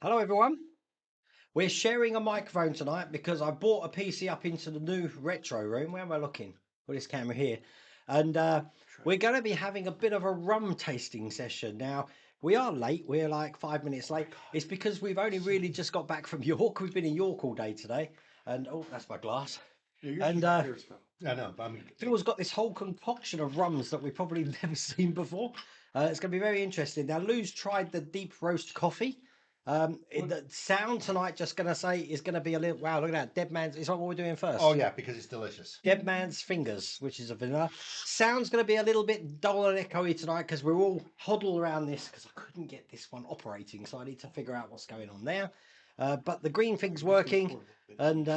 Hello, everyone. We're sharing a microphone tonight because I brought a PC up into the new retro room. Where am I looking? With this camera here. And we're going to be having a bit of a rum tasting session. Now, we are late. We're like 5 minutes late. It's because we've only really just got back from York. We've been in York all day today. And, oh, that's my glass. And I know, but Phil's got this whole concoction of rums that we've probably never seen before. It's going to be very interesting. Now, Lou's tried the deep roast coffee. The sound tonight, just going to say, is going to be a little. Wow, look at that. Dead Man's. Is that what we're doing first? Oh, yeah, because it's delicious. Dead Man's Fingers, which is a vanilla. Sound's going to be a little bit dull and echoey tonight because we're all huddled around this because I couldn't get this one operating. So I need to figure out what's going on there. But the green thing's working and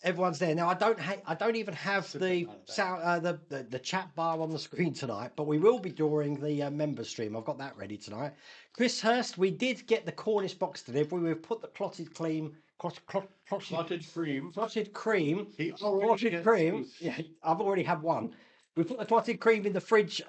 everyone's there. Now, I don't even have the sound, the chat bar on the screen tonight, but we will be during the member stream. I've got that ready tonight. Chris Hurst, we did get the Cornish box delivery. We've put the clotted cream. Clotted cream. Clotted cream. Clotted cream. Yeah, I've already had one. We put the clotted cream in the fridge,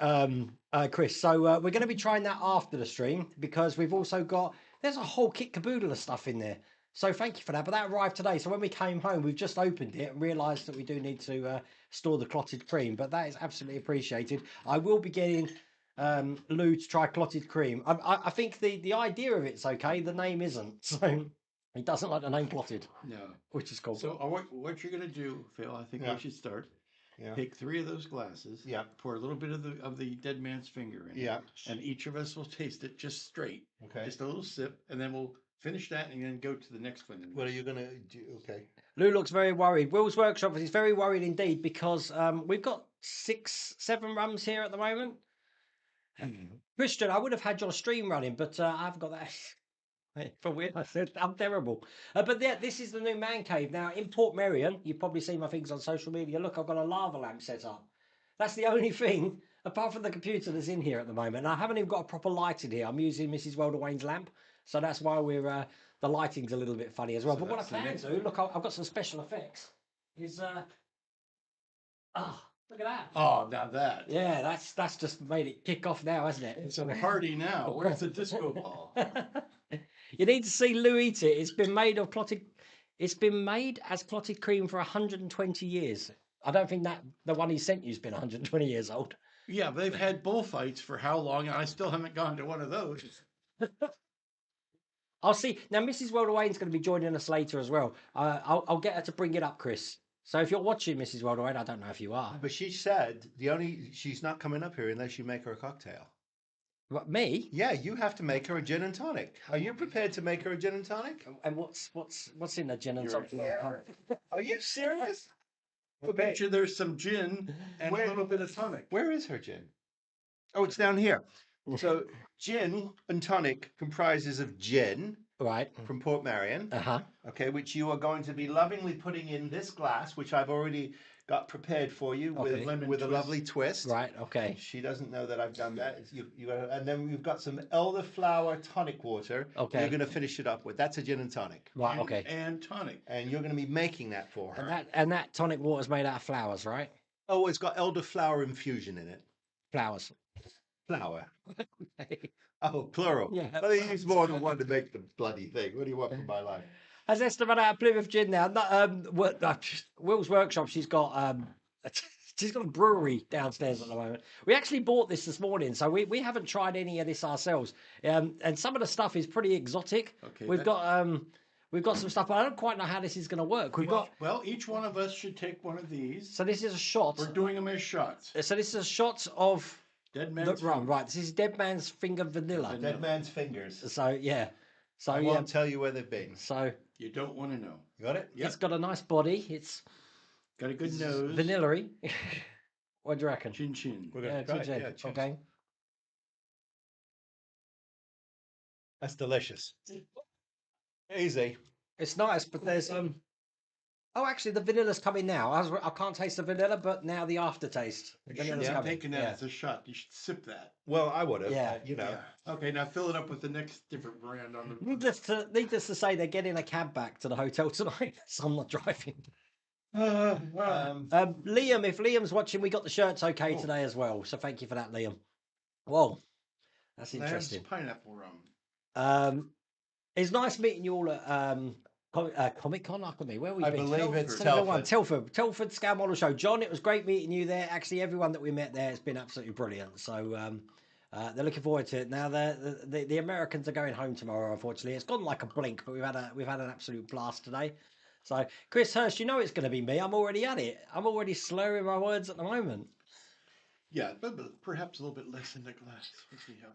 Chris. So we're going to be trying that after the stream because we've also got. There's a whole kit caboodle of stuff in there. So thank you for that. But that arrived today. So when we came home, we've just opened it and realised that we do need to store the clotted cream. But that is absolutely appreciated. I will be getting Lou to try clotted cream. I think the idea of it's okay. The name isn't. So he doesn't like the name clotted. No. Which is cool. So what you're going to do, Phil, I think we should start. Yeah. Take 3 of those glasses. Yeah. Pour a little bit of the dead man's finger in. Yeah. And each of us will taste it just straight. Okay. Just a little sip, and then we'll finish that and then go to the next one. What are you going to do? Okay. Lou looks very worried. Will's Workshop is very worried indeed because we've got 6, 7 rums here at the moment. Christian, I would have had your stream running, but I haven't got that. For weird, I said I'm terrible. But yeah, this is the new man cave. Now in Port Merion, you've probably seen my things on social media. Look, I've got a lava lamp set up. That's the only thing, apart from the computer, that's in here at the moment. And I haven't even got a proper light in here. I'm using Mrs. Welderwain's lamp, so that's why we're the lighting's a little bit funny as well. So but what I that's the can next do, look, I've got some special effects. Is look at that. Oh, now that. Yeah, that's just made it kick off now, hasn't it? It's a party now. Where's the disco ball? You need to see Lou eat it. It's been made of clotted. It's been made as clotted cream for 120 years. I don't think that the one he sent you's been 120 years old. Yeah, they've had bullfights for how long? And I still haven't gone to one of those. I'll see. Now, Mrs. Welderwain's going to be joining us later as well. I'll get her to bring it up, Chris. So if you're watching Mrs. Welderwain, I don't know if you are. But she said she's not coming up here unless you make her a cocktail. What, me? Yeah, you have to make her a gin and tonic. Are you prepared to make her a gin and tonic? And what's in the gin and tonic? Are you serious? I bet you there's some gin and a little bit of tonic. Where is her gin? Oh, it's down here. So gin and tonic comprises of gin Right. from Port Merion. Uh-huh. Okay, which you are going to be lovingly putting in this glass, which I've already got prepared for you Okay. with a lovely twist. Right. Okay. She doesn't know that I've done that. You got, and then we've got some elderflower tonic water. Okay. You're going to finish it up with. That's a gin and tonic. Right. Okay. And tonic. And you're going to be making that for her. And that tonic water's made out of flowers, right? Oh, it's got elderflower infusion in it. Flowers. Flower. Oh, plural. Yeah. Well, they use more than one to make the bloody thing. What do you want from my life? Has Esther run out of Plymouth gin now? Will's Workshop. She's got a brewery downstairs at the moment. We actually bought this morning, so we haven't tried any of this ourselves. And some of the stuff is pretty exotic. Okay, We've got some stuff, but I don't quite know how this is going to work. Well, each one of us should take one of these. So this is a shot. We're doing them as shots. So this is a shot of Dead man's rum. finger. Right. This is Dead Man's Finger Vanilla. Dead man's fingers. So yeah. So I yeah. won't tell you where they've been. So You don't want to know. You got it? Yep. it's got a nice body. It's Got a good nose. vanilla-y. What do you reckon? Chin chin. We're Yeah, going to try it. chin. Yeah, cheers. Okay. That's delicious. Easy. It's nice, but there's Oh, actually, the vanilla's coming now. I can't taste the vanilla, but now the aftertaste. The You should vanilla's have coming. taken that Yeah. as a shot. You should sip that. Well, I would have. Yeah. You know. Yeah. Okay, now fill it up with the next different brand on the. Needless to say, they're getting a cab back to the hotel tonight, so I'm not driving. Liam, if Liam's watching, we got the shirts okay today as well. So thank you for that, Liam. Whoa, that's interesting. Pineapple rum. It's nice meeting you all at Comic Con. I can be. Where we I been? believe it's Telford Scam Model Show. John, it was great meeting you there. Actually, everyone that we met there has been absolutely brilliant. So they're looking forward to it. Now the Americans are going home tomorrow. Unfortunately, it's gone like a blink, but we've had an absolute blast today. So Chris Hurst, you know it's going to be me. I'm already at it. I'm already slurring my words at the moment. Yeah, but perhaps a little bit less in the glass. We'll see how.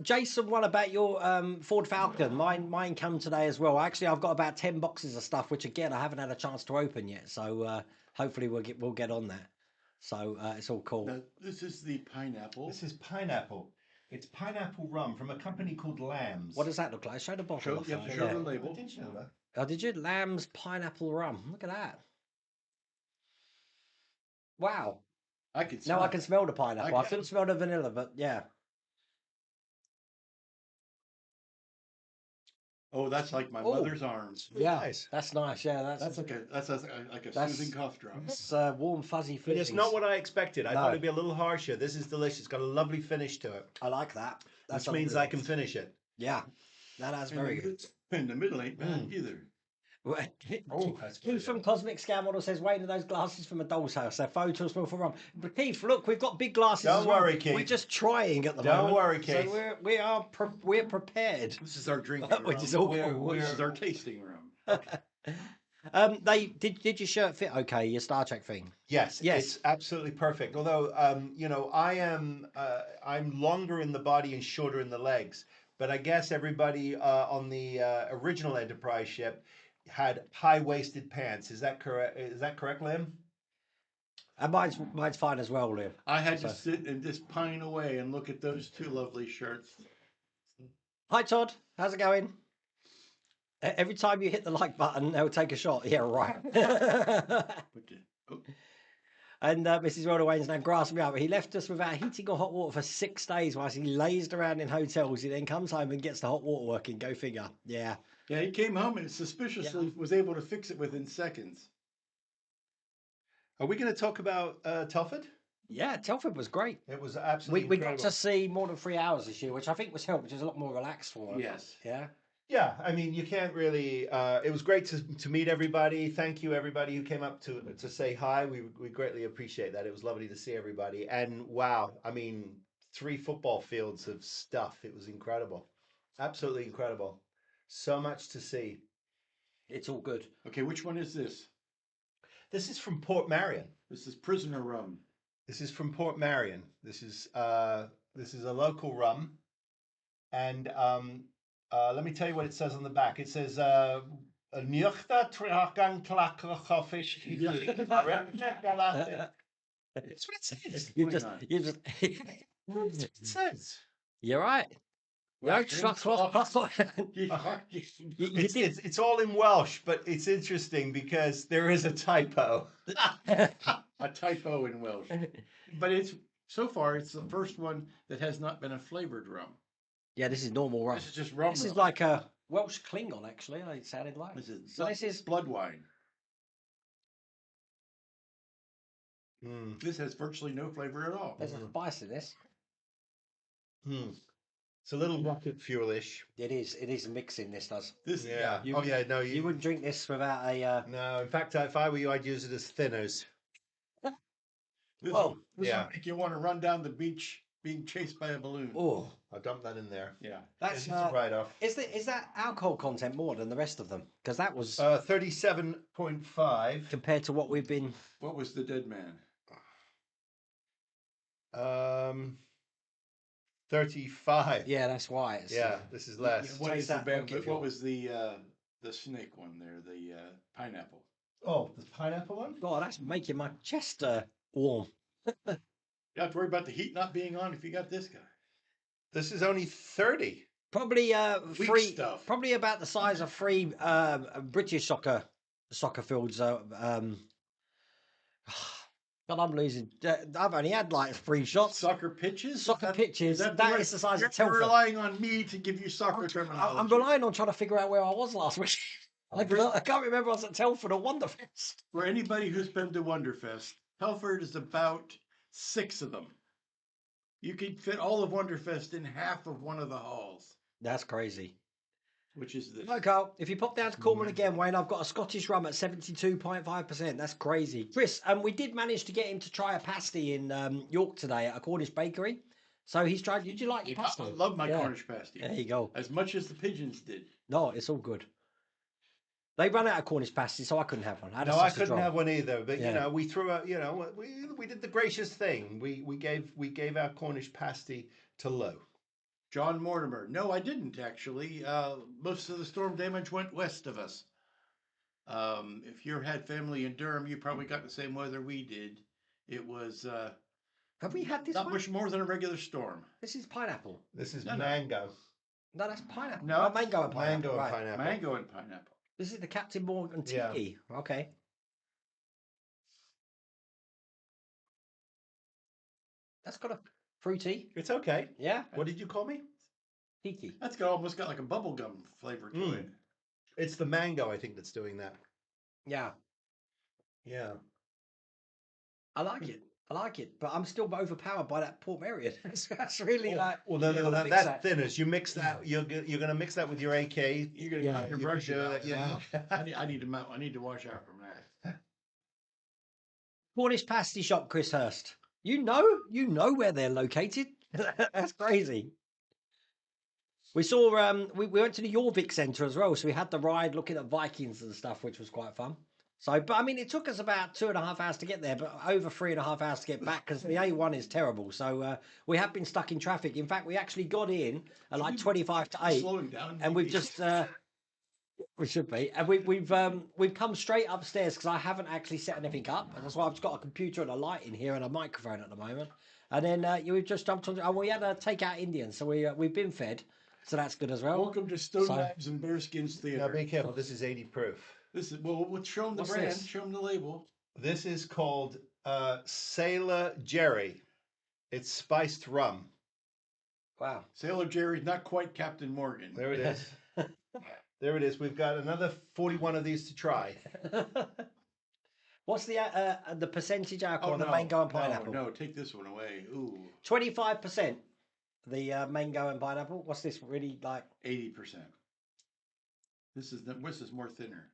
Jason, what about your Ford Falcon? Mine come today as well. Actually, I've got about 10 boxes of stuff, which again I haven't had a chance to open yet. So hopefully we'll get on that. So it's all cool. Now, this is the pineapple. This is pineapple. It's pineapple rum from a company called Lambs. What does that look like? Show the bottle. You have to show the label. I didn't know that. Oh, did you? Lamb's pineapple rum. Look at that. Wow. I can Now smell I can smell the pineapple. I can. couldn't smell the vanilla, but yeah. Oh, that's like my Oh. mother's arms. Yeah, Nice. that's nice. Yeah, That's like a That's- soothing cough drop. It's warm, fuzzy But feelings. it's not what I expected. I No. thought it'd be a little harsher. This is delicious. It's got a lovely finish to it, I like that. That's which means I can finish it. Yeah, that's very good. In the middle ain't bad either. Oh, that's Who good. from Cosmic Scam Model says, Wayne, are those glasses from a doll's house? They're photos from rum. But Keith, look, we've got big glasses. Don't as well. worry, Keith. We're just trying at the Don't moment. worry, Keith. So we're prepared. This is our drinking Which rum. is all This is our tasting rum. Did your shirt fit okay? Your Star Trek thing? Yes, Yes. it's absolutely perfect. Although, I'm longer in the body and shorter in the legs. But I guess everybody on the original Enterprise ship had high-waisted pants. Is that correct? Is that correct, Lim? And mine's fine as well, Liv. I had to sit and just pine away and look at those two lovely shirts. Hi Todd, how's it going? Every time you hit the like button, they'll take a shot. Yeah, right. And Mrs. Rhoda Wayne's now grasping me up. He left us without heating or hot water for 6 days whilst he lazed around in hotels. He then comes home and gets the hot water working. Go figure. Yeah. Yeah, he came home and suspiciously was able to fix it within seconds. Are we going to talk about Telford? Yeah, Telford was great. It was absolutely We got incredible. to see more than 3 hours this year, which I think was helped, which is a lot more relaxed for us. Yes. Yeah. Yeah, I mean, you can't really. It was great to meet everybody. Thank you, everybody who came up to say hi. We greatly appreciate that. It was lovely to see everybody. And wow, I mean, 3 football fields of stuff. It was incredible, absolutely incredible. So much to see. It's all good. Okay, which one is this? This is from Port Marion. This is prisoner rum. This is from Port Marion. This is a local rum, and let me tell you what it says on the back. It says "Nuachta Tragan Tlacrochofish." That's what it says. You just That's what it says. You're right. No, It's all in Welsh, but it's interesting because there is a typo. A typo in Welsh. But so far it's the first one that has not been a flavored rum. Yeah, this is normal rum. This is just rum. This is like a Welsh Klingon, actually. It sounded like. This is blood wine. This has virtually no flavor at all. There's a spice in this. It's a little rocket fuelish. It is mixing. This does. This, Yeah. You- Oh yeah. No, You wouldn't drink this without a. No, in fact, if I were you, I'd use it as thinners. This Well, will yeah. make you want to run down the beach being chased by a balloon. Oh, I'll dump that in there. Yeah. that's It's a write-off. is that alcohol content more than the rest of them? Because that was 37.5. compared to what we've been. What was the dead man? 35. Yeah, that's why. It's, Yeah, this is less. What, Taste is the that bad, rocket but fuel. what was the snake one there? The pineapple. Oh, the pineapple one? God, that's making my chest warm. You don't have to worry about the heat not being on if you got this guy. This is only 30. Probably Weak free. stuff. Probably about the size of 3 British soccer fields. God, I'm losing. I've only had like 3 shots. Soccer pitches? Soccer pitches. That right? is the size You're of Telford. relying on me to give you soccer terminology. I'm relying on trying to figure out where I was last week. I can't remember if I was at Telford or Wonderfest. For anybody who's been to Wonderfest, Telford is about 6 of them. You could fit all of Wonderfest in half of one of the halls. That's crazy. which is this. Right, Carl, if you pop down to Cornwall again, Wayne, I've got a Scottish rum at 72.5%. That's crazy. Chris, we did manage to get him to try a pasty in York today at a Cornish bakery. So he's tried. Did you like your pasty? I love my Yeah. Cornish pasty. There you go. As much as the pigeons did. No, it's all good. They run out of Cornish pasty, so I couldn't have one. No, I couldn't have one either. But Yeah. we threw out. We did the gracious thing. We gave our Cornish pasty to Lou. John Mortimer. No, I didn't actually. Most of the storm damage went west of us. If you had family in Durham, you probably got the same weather we did. It was Have we had this not one? much more than a regular storm. This is pineapple. This is No. mango. No, that's pineapple. No, Oh, mango and pineapple. Mango and right. pineapple. Mango and pineapple. This is the Captain Morgan Yeah. tiki. Okay. That's got a fruity. It's okay. Yeah. What did you call me? Tiki. That's almost got like a bubblegum flavor to Mm. it. It's the mango, I think, that's doing that. Yeah. Yeah. I like it. I like it. But I'm still overpowered by that Port Merion. that's really like. Well, no, you gotta mix that thinners. You mix that. You're going to mix that with your AK. You're gonna Yeah. your You brush can do it that, out. yeah. I need to wash out from that. Cornish pasty shop, Chris Hurst. You know where they're located. That's crazy. We saw we went to the Jorvik Centre as well, so we had the ride looking at Vikings and stuff, which was quite fun. So, but I mean, it took us about 2.5 hours to get there, but over 3.5 hours to get back because the A1 is terrible. So we have been stuck in traffic. In fact, we actually got in at like 25 to 8, Slowing down. and we've just we should be, and we've come straight upstairs because I haven't actually set anything up, and that's why I've just got a computer and a light in here and a microphone at the moment. And then we've just jumped on. Oh, we had a takeout Indian, so we've been fed, so that's good as well. Welcome to Stone So- Knives and Bearskins Now Theater. be careful. This is 80 proof. This is we'll show them the What's brand, this? show them the label. This is called Sailor Jerry. It's spiced rum. Wow. Sailor Jerry's not quite Captain Morgan. There it is. There it is. We've got another 41 of these to try. What's the percentage alcohol? Oh, The no, mango and pineapple. No, take this one away. Ooh, 25%. The mango and pineapple. What's this really like? 80%. This is more thinner.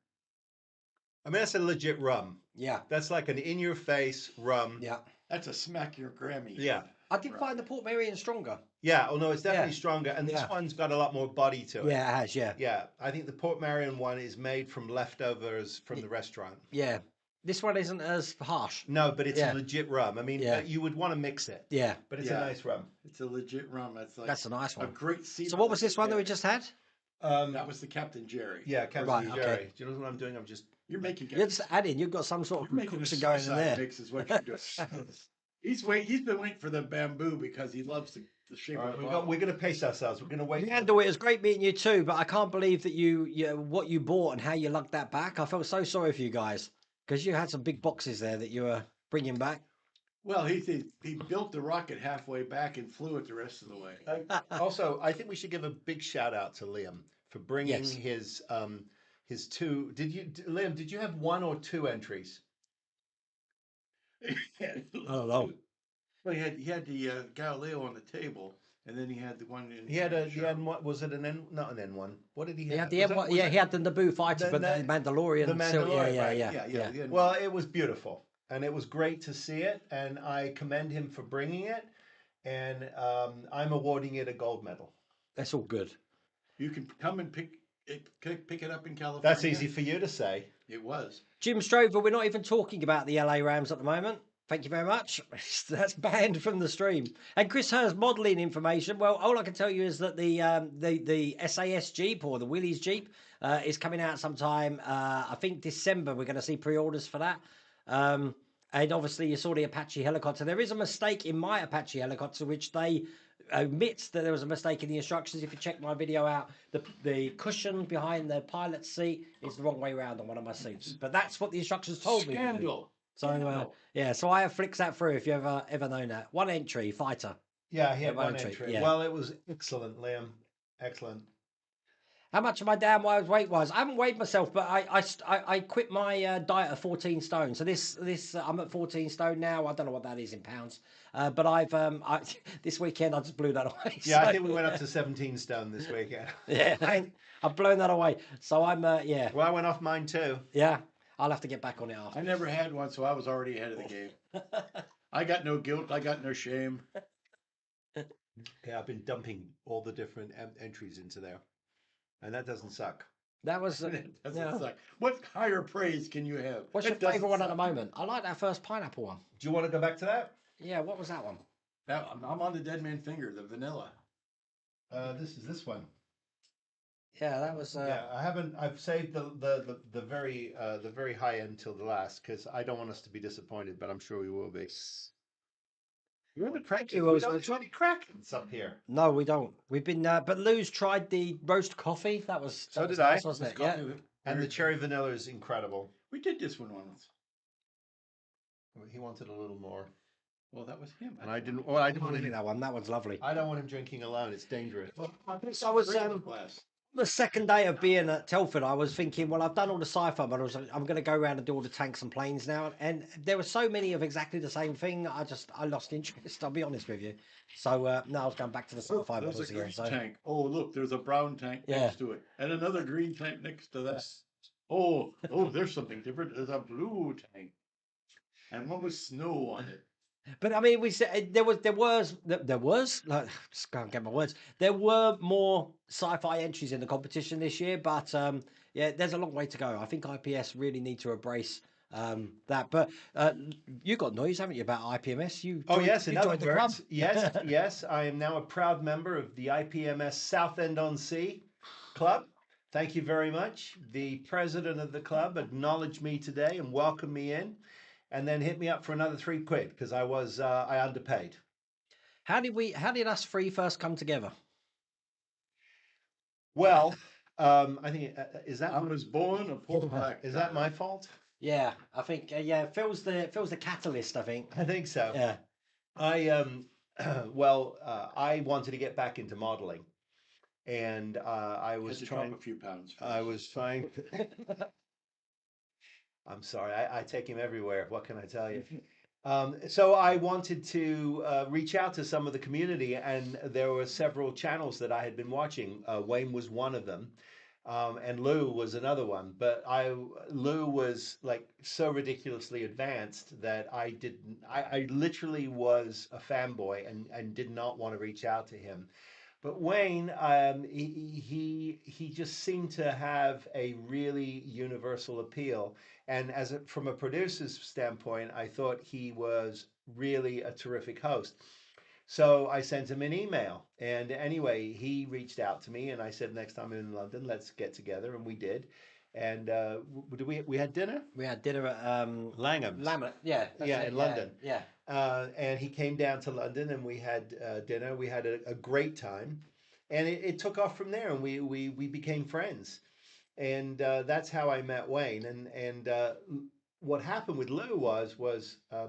I mean, that's a legit rum. Yeah. That's like an in-your-face rum. Yeah. That's a smack your Grammy. Yeah. I did find the Port Merion stronger. Yeah. Oh no, it's definitely Yeah. stronger, and this Yeah. one's got a lot more body to it. Yeah, it has. Yeah. Yeah. I think the Port Marion one is made from leftovers from the restaurant. Yeah. This one isn't as harsh. No, but it's Yeah. a legit rum. I mean, Yeah. you would want to mix it, Yeah. but it's Yeah. a nice rum. It's a legit rum. That's like That's a nice a one. great seed. So what was this one that we just had? That was the Captain Jerry. Yeah, Captain Right, okay. Jerry. Do you know what I'm doing? I'm just. You're making You're just adding. You've got some sort of you're making a concoction going in suicide there. mix is what you're doing. He's been waiting for the bamboo because he loves the shape All right, of the bottle. we're going to pace ourselves. We're going to wait. Leander, it was great meeting you too, but I can't believe that what you bought and how you lugged that back. I felt so sorry for you guys because you had some big boxes there that you were bringing back. Well, he built the rocket halfway back and flew it the rest of the way. Also, I think we should give a big shout out to Liam for bringing Yes. his two. Liam? Did you have one or two entries? I don't know. Well, he had the Galileo on the table, and then he had the one in. He had N1. Was it an N? Not an N1. What did he have? He had the Was M1, that- was yeah, that- he had the Naboo fighter, but the Mandalorian. the still- Mandalorian, yeah, right, yeah. the Well, it was beautiful, and it was great to see it, and I commend him for bringing it, and I'm awarding it a gold medal. That's all good. You can come and pick it up in California. That's easy for you to say. It was. Jim Strover, we're not even talking about the LA Rams at the moment. Thank you very much. That's banned from the stream. And Chris Hurst modelling information. Well, all I can tell you is that the SAS Jeep or the Willys Jeep is coming out sometime. I think December. We're going to see pre-orders for that. And obviously, you saw the Apache helicopter. There is a mistake in my Apache helicopter, which they admits that there was a mistake in the instructions. If you check my video out, the cushion behind the pilot's seat is the wrong way around on one of my seats. But that's what the instructions told me. to do. Scandal. So yeah, so I have flicked that through. If you ever known that, one entry fighter. Yeah, he had One one entry, entry. yeah. Well, it was excellent, Liam. Excellent. How much am I down weight wise? I haven't weighed myself, but I quit my diet of 14 stone. So this I'm at 14 stone now. I don't know what that is in pounds, but this weekend I just blew that away. Yeah, I So, think we went up to 17 stone this weekend. yeah, I've blown that away. So I'm yeah, Well, I went off mine too. yeah. I'll have to get back on it I after. never had one, so I was already ahead of the game. I got no guilt. I got no shame. Yeah, I've been dumping all the different entries into there, and that doesn't suck. That was It doesn't yeah. suck. What higher praise can you have? What's It your doesn't favourite one at suck. the moment? I like that first pineapple one. Do you want to go back to that? Yeah, what was that one? Now, I'm on the Dead Man Finger, the vanilla. This is this one. Yeah, that was. Yeah, I haven't. I've saved the very high end till the last because I don't want us to be disappointed, but I'm sure we will be. You're the crackers. We don't do any crackers up here. No, we don't. We've been, but Lou's tried the roast coffee. That was So that was did I. nice, wasn't it? Yeah. And the cherry vanilla is incredible. We did this one once. He wanted a little more, Well, that was him. and I didn't. Well, I didn't want him. that one. That one's lovely. I don't want him drinking alone. It's dangerous. So I was Glass. the second day of being at Telford. I was thinking, well, I've done all the sci-fi models. I'm going to go around and do all the tanks and planes now. And there were so many of exactly the same thing. I lost interest. I'll be honest with you. So now I was going back to the sci-fi There's models a again. green So tank. Oh, look, there's a brown tank Yeah. next to it, and another green tank next to that. Oh, there's something different. There's a blue tank, and one with snow on it. But I mean, we said there was like, just can't get my words. There were more sci-fi entries in the competition this year, but yeah, there's a long way to go. I think IPS really need to embrace that. But you got news, haven't you, about IPMS? Oh yes, you in other joined the club. words, yes, yes. I am now a proud member of the IPMS Southend-on-Sea Club. Thank you very much. The president of the club acknowledged me today and welcomed me in, and then hit me up for another £3 because I underpaid. How did us three first come together? Well, I think is that I was born a poor black. is that my fault? Yeah, I think yeah, Phil's the catalyst. I think. I think so. Yeah. I well, I wanted to get back into modeling, and I was Had to drop trying. a few pounds. I was trying. I'm sorry, I take him everywhere. What can I tell you? So I wanted to reach out to some of the community, and there were several channels that I had been watching. Wayne was one of them, and Lou was another one. But Lou was like so ridiculously advanced that I didn't. I literally was a fanboy and did not want to reach out to him. But Wayne, he just seemed to have a really universal appeal, and from a producer's standpoint, I thought he was really a terrific host. So I sent him an email, and anyway, he reached out to me, and I said, next time I'm in London, let's get together, and we did. And we had dinner? We had dinner at Langham's. Yeah, that's Yeah, it, in London. Yeah. And he came down to London, and we had dinner. We had a great time, and it took off from there, and we became friends. And that's how I met Wayne. And what happened with Lou was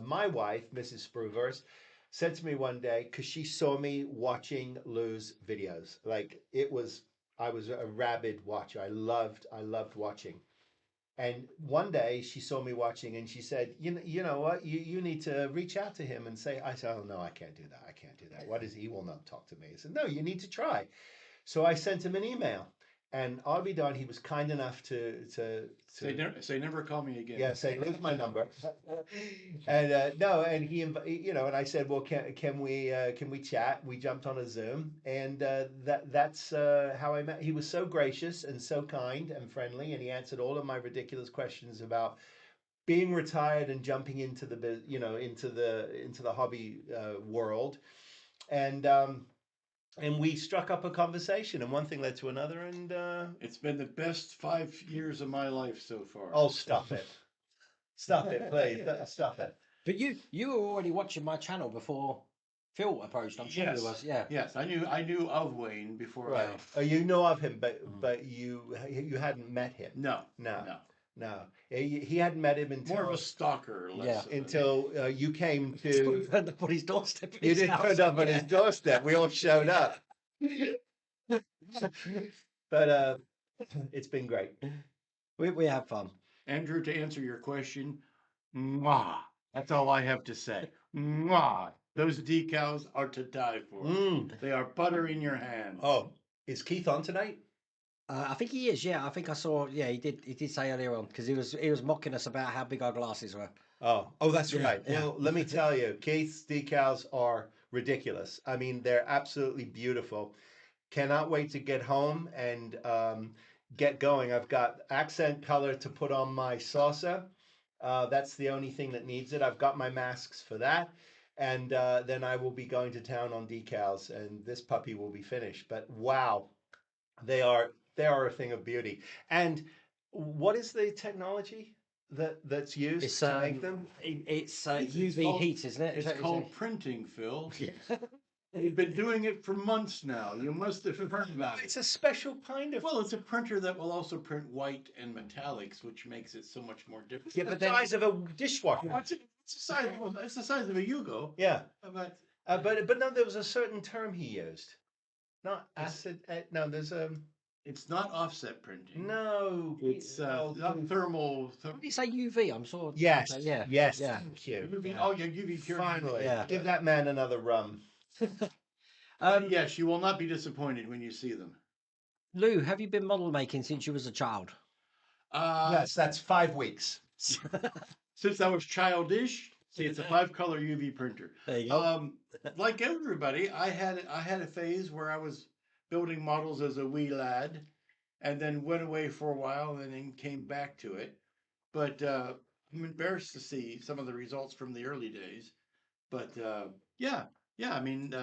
my wife, Mrs. Spruvers, said to me one day, because she saw me watching Lou's videos, like I was a rabid watcher. I loved watching. And one day she saw me watching, and she said, you know what, you need to reach out to him and say. I said, oh no, I can't do that. I can't do that. What is he will not talk to me. I said, no, you need to try. So I sent him an email, and I'll be darned, he was kind enough to Say never call me again. yeah, say, here's my number. And no, and and I said, well, can we chat? We jumped on a Zoom, and that's how I met. He was so gracious and so kind and friendly, and he answered all of my ridiculous questions about being retired and jumping into into the hobby world, and we struck up a conversation, and one thing led to another, and It's been the best 5 years of my life so far. oh, stop it. Stop it, please. Stop it. But you were already watching my channel before Phil approached. I'm sure Yes. you was. Yeah. Yes, I knew of Wayne before Right. I. Oh, you know of him, but you hadn't met him. No, No. no. No. He hadn't met him More of a stalker. Yeah. until you came to. Turned up on his doorstep. at You his didn't house. turn up on his doorstep. We all showed up. But It's been great. We have fun. Andrew, to answer your question, mwah. That's all I have to say. Mwah. Those decals are to die for. Mm. They are butter in your hand. Oh, is Keith on tonight? I think he is. Yeah, I think I saw. Yeah, he did. He did say earlier on because he was mocking us about how big our glasses were. Oh, that's Yeah, right. yeah. Well, let me tell you, Keith's decals are ridiculous. I mean, they're absolutely beautiful. Cannot wait to get home and get going. I've got accent color to put on my salsa. That's the only thing that needs it. I've got my masks for that. And then I will be going to town on decals, and this puppy will be finished. But wow, they are a thing of beauty. And what is the technology that's used It's to make them? it's It's UV called- heat, isn't it? It's Is that- called printing, Phil. Yeah. You've been doing it for months now. You must have heard about it. It's a special kind of. Well, it's a printer that will also print white and metallics, which makes it so much more different. Yeah, the but then- size of a dishwasher. It's the size. Well, it's the size of a Yugo. Yeah, But but no, there was a certain term he used. Not acid. No, there's it's not offset printing. no. It's no, not thermal. What did you say UV? I'm sure. Yes. Okay, yeah. Yes. Yeah. Thank you. Oh, yeah, UV pure. Finally, Yeah. give that man another rum. Yes, you will not be disappointed when you see them. Lou, have you been model making since you was a child? Yes, that's 5 weeks. Since I was childish, see, it's a 5-color UV printer. There you go. Like everybody, I had a phase where I was building models as a wee lad, and then went away for a while, and then came back to it. But I'm embarrassed to see some of the results from the early days. But yeah. I mean,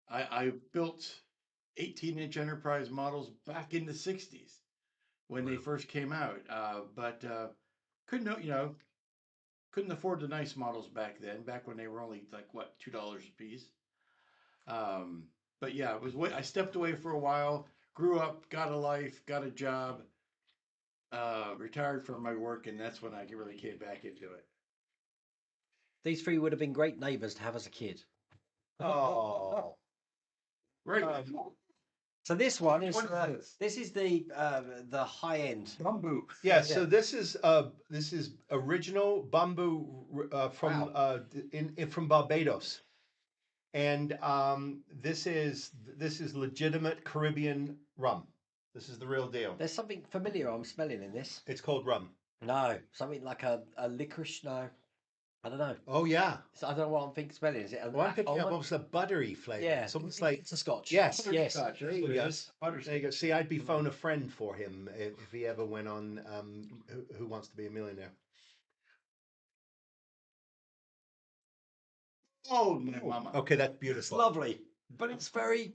I built 18-inch Enterprise models back in the '60s when they first came out, but couldn't afford the nice models back then. Back when they were only like what, $2 a piece. But yeah, I stepped away for a while, grew up, got a life, got a job, retired from my work, and that's when I really came back into it. These three would have been great neighbours to have as a kid. Oh. Right. So this one is What is this is the high end. Bamboo. Yeah, so this is original bamboo from from Barbados, and this is legitimate Caribbean rum. This is the real deal. There's something familiar I'm smelling in this. It's called rum. No, something like a licorice. No, I don't know. Oh yeah. I don't know what I'm thinking. Is it? Well, I'm picking up almond? almost a buttery flavor. Yeah, It's almost like it's a Scotch. yes. Yes. Butterscotch, that's There what you it go. is. There you go. See, I'd be phone a friend for him if he ever went on Who Wants to Be a Millionaire. Oh, my mama. Okay, that's It's beautiful. lovely, but it's very.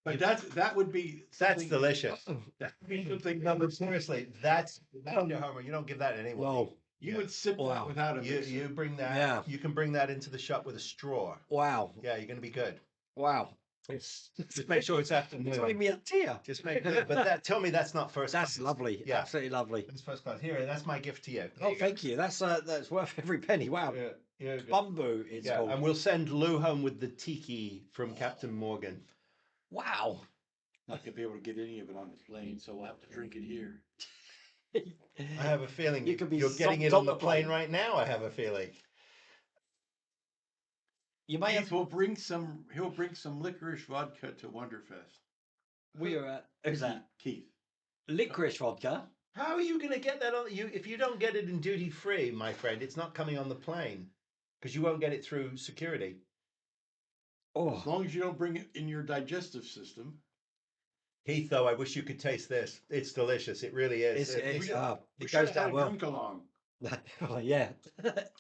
But that would be That's something- delicious. that would be something No, but seriously, that's your homework. You don't give that anyone. Whoa! you Yeah. would sip Wow. that without a You mixer. bring that. Yeah. You can bring that into the shop with a straw. Wow! Yeah, you're gonna be good. Wow! Just make sure it's It's making afternoon. me a tear. Just make it. But tell me that's not first That's class. lovely. Yeah. Absolutely lovely. It's first class. Here, that's my gift to you. There Oh, you go. thank you. That's worth every penny. Wow. Yeah, yeah, good. Bamboo. It's Yeah, called. and we'll send Lou home with the tiki from Captain Morgan. Wow. Not gonna be able to get any of it on the plane, so we'll have to drink it here. I have a feeling You could be you're getting it zonked on the plane right now. I have a feeling. You may have. Keith will bring some. He'll bring some licorice vodka to Wonderfest. We're at. Who's that? Keith. Licorice vodka. How are you going to get that on you if you don't get it in duty free, my friend? It's not coming on the plane because you won't get it through security. As Oh, long as you don't bring it in your digestive system. Keith, though, I wish you could taste this. It's delicious. It really is. it's we it should goes have had down a well. drink along. Oh, yeah.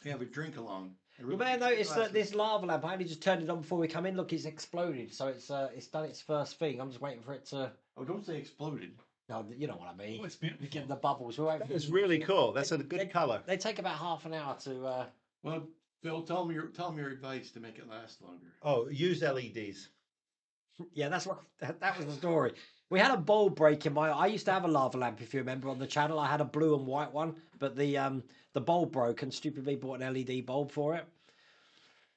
We have a drink along. You may have noticed that this lava lamp. I only just turned it on before we come in. Look, it's exploded. So it's done its first thing. I'm just waiting for it to. Oh, don't say exploded. No, you know what I mean. Oh, it's beautiful. Get the bubbles. We're waiting for It's it. really cool. That's a good They- color. They take about half an hour to. Well, Bill, tell me your advice to make it last longer. Oh, use LEDs. Yeah, that's what that was the story. We had a bulb break in my. I used to have a lava lamp, if you remember, on the channel. I had a blue and white one, but the bulb broke, and stupidly bought an LED bulb for it.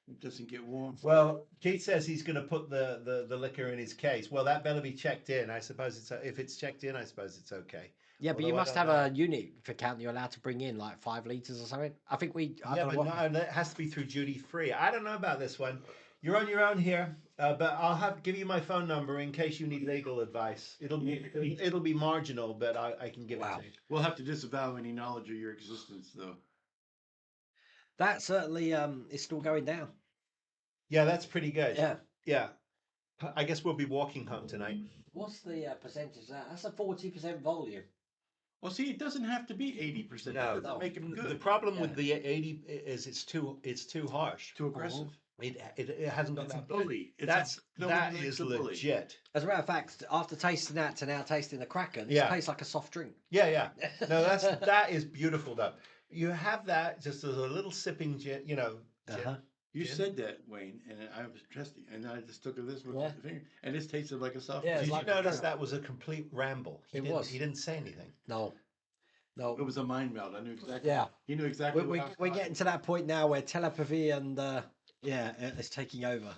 It doesn't get warm. Well, Keith says he's going to put the liquor in his case. Well, that better be checked in. I suppose if it's checked in, I suppose it's okay. Yeah, but you Although I must don't have know. a unit for count you're allowed to bring in, like 5 liters or something. I think I Yeah, don't but know what. no, that has to be through duty free. I don't know about this one. You're on your own here, but I'll give you my phone number in case you need legal advice. It'll be marginal, but I can give Wow. it to you. We'll have to disavow any knowledge of your existence, though. That certainly is still going down. Yeah, that's pretty good. Yeah. Yeah. I guess we'll be walking home tonight. What's the percentage of that? That's a 40% volume. Well, see, it doesn't have to be 80%. No, That doesn't make them good. The problem with Yeah. the 80 is it's too harsh. Too aggressive. It hasn't got It's a that. bully. That is legit. As a matter of fact, after tasting that to now tasting the Kraken, Yeah. it tastes like a soft drink. Yeah. No, that is beautiful though. You have that just as a little sipping gin, gin. Uh-huh. You Gin? said that, Wayne, and I was testing, and I just took this with Yeah. the finger, and it tasted like a soft. Yeah, it's Did like you a notice drink. that was a complete ramble? It was. He didn't say anything. No. It was a mind meld. I knew exactly. Yeah. He knew exactly. We're getting to that point now where telepathy and it's taking over.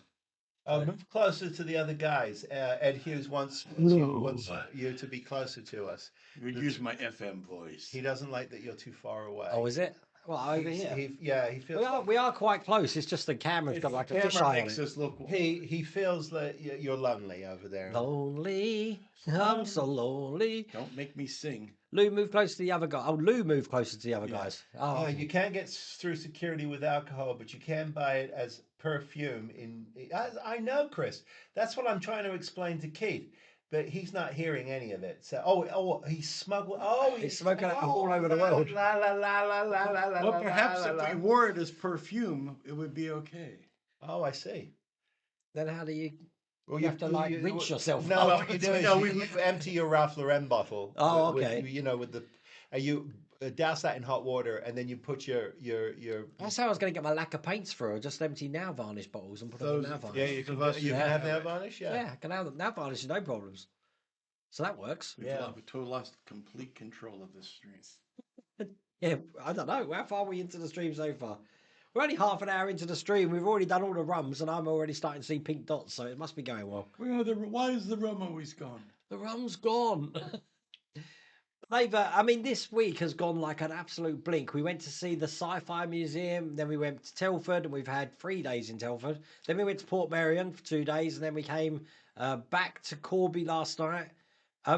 Move closer to the other guys. Ed Hughes wants you to be closer to us. You use my FM voice. He doesn't like that you're too far away. Oh, is it? Well, over He's- here. he feels. We are quite close. It's just the camera's got like a Camera fisheye on makes it. us look. He feels that you're lonely over there. Lonely. I'm so lonely. Don't make me sing. Lou, move closer to the other guy. Oh, Lou, move closer to the other Yeah. guys. Oh, You can't get through security with alcohol, but you can buy it as perfume. I know, Chris. That's what I'm trying to explain to Keith, but he's not hearing any of it. So, he's smuggling. He's smoking it all over the world. La la la la la la la. Well, la, perhaps la, if la. we wore it as perfume, it would be okay. Oh, I see. then how do you? Well, You have to, like, rinse yourself. No, Well, what you do is no, you empty your Ralph Lauren bottle. Oh, with, okay. with the, you douse that in hot water, and then you put your. That's how I was going to get my lacquer paints through. Just empty nail varnish bottles and put them in Those- nail varnish. Yeah, you can, Us, you yeah. can have nail varnish. Yeah, I can have nail varnish, no problems. So that works. We've Yeah. lost complete control of this stream. Yeah, I don't know. How far are we into the stream so far? We're only half an hour into the stream. We've already done all the rums, and I'm already starting to see pink dots. So it must be going well. Why is the rum always gone? The rum's gone. I mean, this week has gone like an absolute blink. We went to see the Sci-Fi Museum, then we went to Telford, and we've had 3 days in Telford. Then we went to Port Merion for 2 days, and then we came back to Corby last night.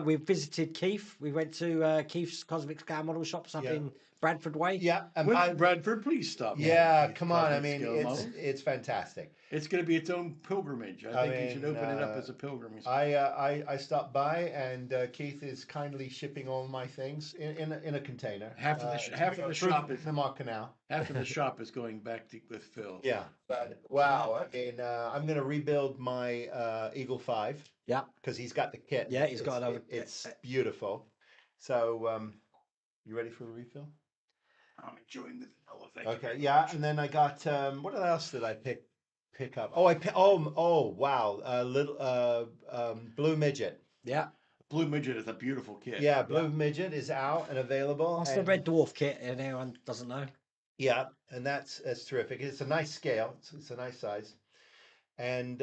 We visited Keith. We went to Keith's Cosmic Scale Model Shops up Yeah. in Bradford Way. Yeah, and Bradford, please stop. yeah, These come on. I cosmic mean, scale models. it's fantastic. It's going to be its own pilgrimage. I think you should mean, open it up as a pilgrimage. I stopped by, and Keith is kindly shipping all my things in a container. Half of the through shop is the Mark Canal. half of the shop is going back with Phil. Yeah, but wow. I mean, I'm going to rebuild my Eagle 5 Yeah. because he's got the kit. Yeah, he's got another- It's beautiful. So, you ready for a refill? I'm enjoying the vanilla. Thank you Okay, very yeah, much. and then I got what else did I pick up? Oh wow, Blue Midget. Yeah. Blue Midget is a beautiful kit. Yeah, Blue Midget is out and available. That's the and- Red Dwarf kit, and anyone doesn't know. Yeah, and that's terrific. It's a nice scale. It's a nice size. And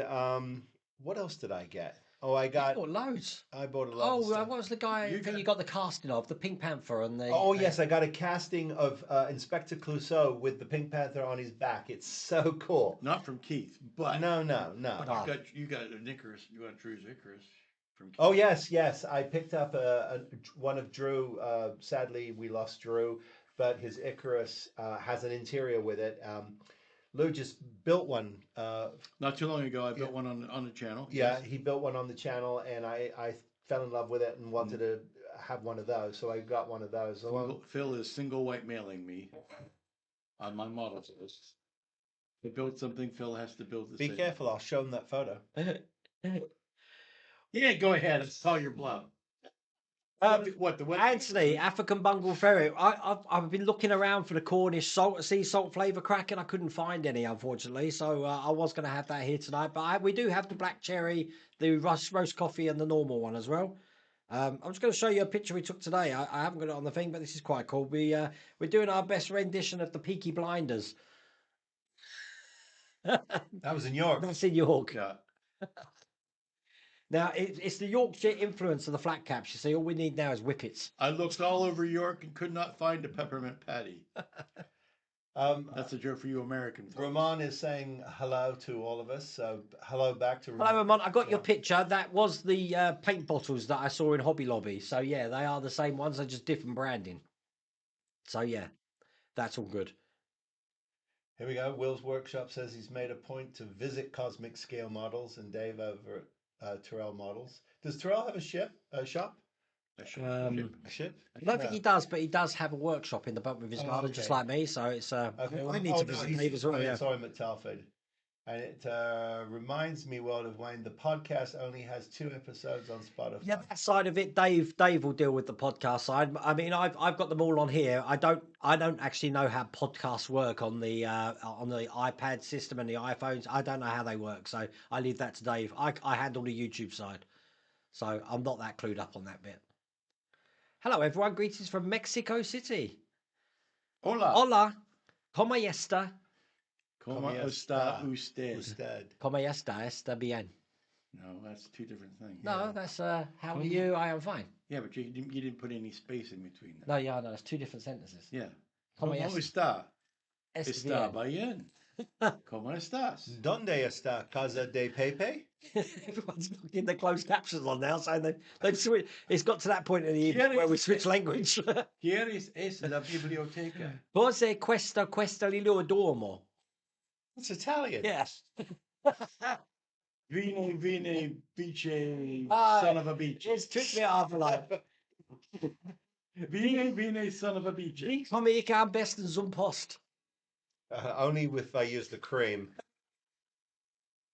what else did I get? Oh, I You got. bought loads. I bought a lot. Oh, of stuff. what was the guy You that got- you got the casting of? The Pink Panther and the. Oh yes, I got a casting of Inspector Clouseau with the Pink Panther on his back. It's so cool. Not from Keith, but No. but you got an Icarus. You got Drew's Icarus from Keith. Oh yes. I picked up one of Drew. Sadly, we lost Drew, but his Icarus has an interior with it. Lou just built one. Not too long ago, I built one on the channel. Yeah, Yes. he built one on the channel, and I fell in love with it and wanted to have one of those, so I got one of those. Phil is single white mailing me on my models list. To build something, Phil has to build the Be same. careful! I'll show him that photo. Yeah, go ahead. It's call your bluff. What the Anthony, African Bungle Ferret. I've been looking around for the Cornish sea salt flavour Kraken. I couldn't find any, unfortunately. So I was going to have that here tonight. But we do have the black cherry, the roast coffee, and the normal one as well. I'm just going to show you a picture we took today. I haven't got it on the thing, but this is quite cool. We're doing our best rendition of the Peaky Blinders. That was in York. That's in York. Yeah. Now, it's the Yorkshire influence of the flat caps. You see, all we need now is whippets. I looked all over York and could not find a peppermint patty. That's a joke for you American folks. Ramon is saying hello to all of us. So hello back to Ramon. Hello, Ramon. I got your picture. That was the paint bottles that I saw in Hobby Lobby. So, yeah, they are the same ones. They're just different branding. So, yeah, that's all good. Here we go. Will's Workshop says he's made a point to visit Cosmic Scale Models and Dave over at Terrell Models. Does Terrell have a shop? A ship. A ship? I don't think he does, but he does have a workshop in the bump of his garden, just like me. So it's Okay. I need to visit Dave as well. Yeah. Sorry, at Telford. And it reminds me, World of Wayne, the podcast only has 2 episodes on Spotify. Yeah, that side of it, Dave will deal with the podcast side. I mean, I've got them all on here. I don't actually know how podcasts work on the iPad system and the iPhones. I don't know how they work, so I leave that to Dave. I handle the YouTube side, so I'm not that clued up on that bit. Hello, everyone. Greetings from Mexico City. Hola. Hola, ¿cómo está? ¿Cómo está usted? ¿Cómo está bien? No, that's 2 different things. No, that's how are you? I am fine. Yeah, but you didn't put any space in between them. No, yeah, no, it's 2 different sentences. Yeah. ¿Cómo ¿Cómo está? Está Está bien. ¿Cómo estás? ¿Dónde está Casa de Pepe? Everyone's getting the closed captions on now, saying they've switched. It's got to that point in the evening where we switch language. Here es la biblioteca. Cos'è questa il duomo? It's Italian. Yes. Vine, biche, Ah, son of a beach. It's tricked me half a life. Vine, son of a beach. Ich komme ich am besten zum Post. Only if I use the cream.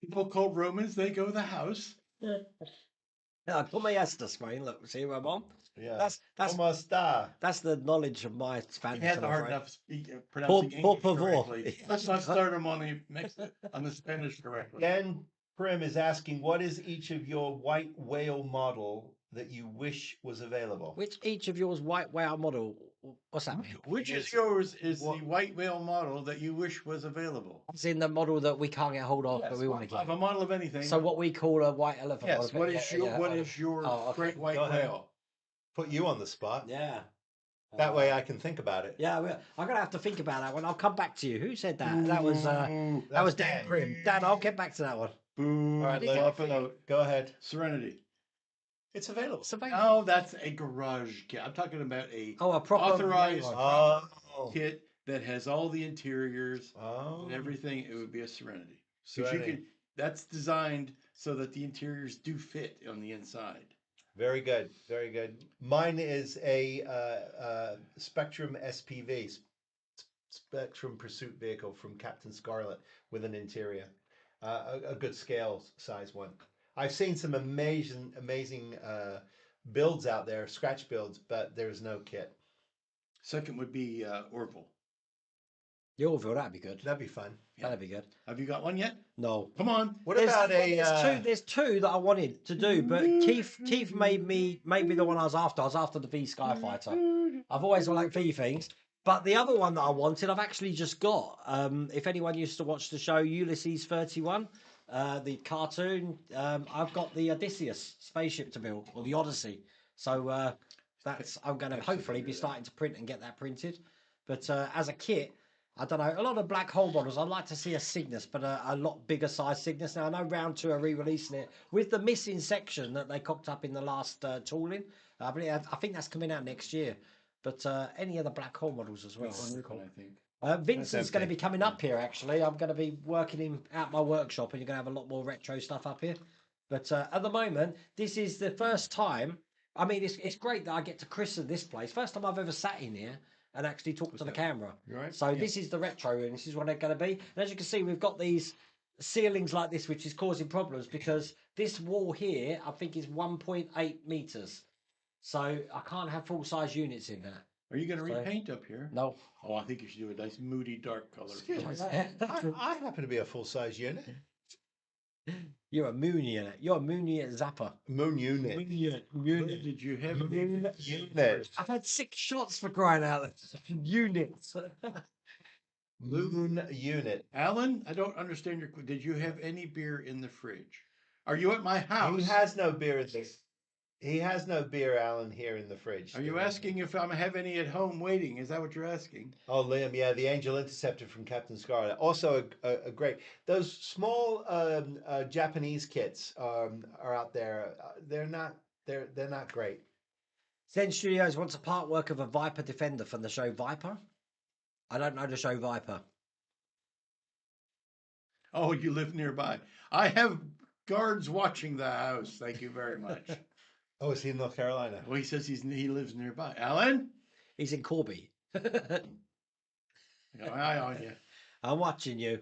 People called Romans, they go the house. Yeah, come estas, Wayne. Look, see where I'm on? Yeah. That's ¿Cómo está? that's the knowledge of my Spanish. He had I'm the hard afraid. enough pronouncing Por English favor. correctly. Let's not start him on the Spanish correctly. Dan Prim is asking, what is each of your white whale model that you wish was available? Which each of yours white whale model? What's that mean? Which Yes. is yours is What- the white whale model that you wish was available? It's in the model that we can't get hold of, Yes, but we want to of get. a model of anything. So what we call a white elephant. Yes, model, what is your Oh, okay. great white Go ahead. whale? Put you on the spot. Yeah. That way I can think about it. Yeah, I'm gonna have to think about that one. I'll come back to you. Who said that? That was That's Dan Prim. Dan, I'll get back to that one. Boo. All right, Look Flop it out. Go ahead. Serenity. It's available. So No, that's a garage kit. I'm talking about a a proper authorized one. Oh. kit that has all the interiors Oh. and everything. It would be a Serenity. 'Cause you Serenity. can, that's designed so that the interiors do fit on the inside. Very good. Very good. Mine is a Spectrum SPV, Spectrum Pursuit Vehicle from Captain Scarlet with an interior. A good scale size one. I've seen some amazing builds out there, scratch builds, but there's no kit. Second would be Orville. The Orville, that'd be good. That'd be fun. That'd be good. Have you got one yet? No. Come on. What about There's two that I wanted to do, but Keith made me the one I was after. I was after the V Skyfighter. I've always liked V things. But the other one that I wanted, I've actually just got. If anyone used to watch the show Ulysses 31, the cartoon, I've got the Odysseus spaceship to build, or the Odyssey. So that's I'm going to hopefully be starting to print and get that printed. But as a kit, I don't know. A lot of black hole models, I'd like to see a Cygnus, but a lot bigger size Cygnus. Now I know Round 2 are re-releasing it with the missing section that they cocked up in the last tooling. I think that's coming out next year. But any of the black hole models as well. I think. Vincent's going to empty. be coming up here, actually. I'm going to be working him out my workshop, and you're going to have a lot more retro stuff up here. But at the moment, this is the first time. I mean, it's great that I get to christen this place. First time I've ever sat in here and actually talked to the camera. Right. So this is the retro room. This is what they're going to be. And as you can see, we've got these ceilings like this, which is causing problems because this wall here, I think, is 1.8 meters. So I can't have full-size units in there. Are you going to So- repaint up here? No. Oh, I think you should do a nice moody dark color. Excuse me. I happen to be a full-size unit. You're a Mooney in it. You're a Mooney at Zappa. Moon unit. Unit. Did you have Unit. I've had 6 shots for crying out loud. Units. Moon Unit. Alan, I don't understand your. Did you have any beer in the fridge? Are you at my house? He has no beer in this. He has no beer, Alan, here in the fridge. Are you asking if I have any at home waiting? Is that what you're asking? Oh, Liam, yeah, the Angel Interceptor from Captain Scarlet. Also a great. Those small Japanese kits are out there. They're not great. Zen Studios wants a part work of a Viper Defender from the show Viper. I don't know the show Viper. Oh, you live nearby. I have guards watching the house. Thank you very much. Oh, is he in North Carolina? Well, he says he lives nearby. Alan, He's in Corby. eye on you. I'm watching you.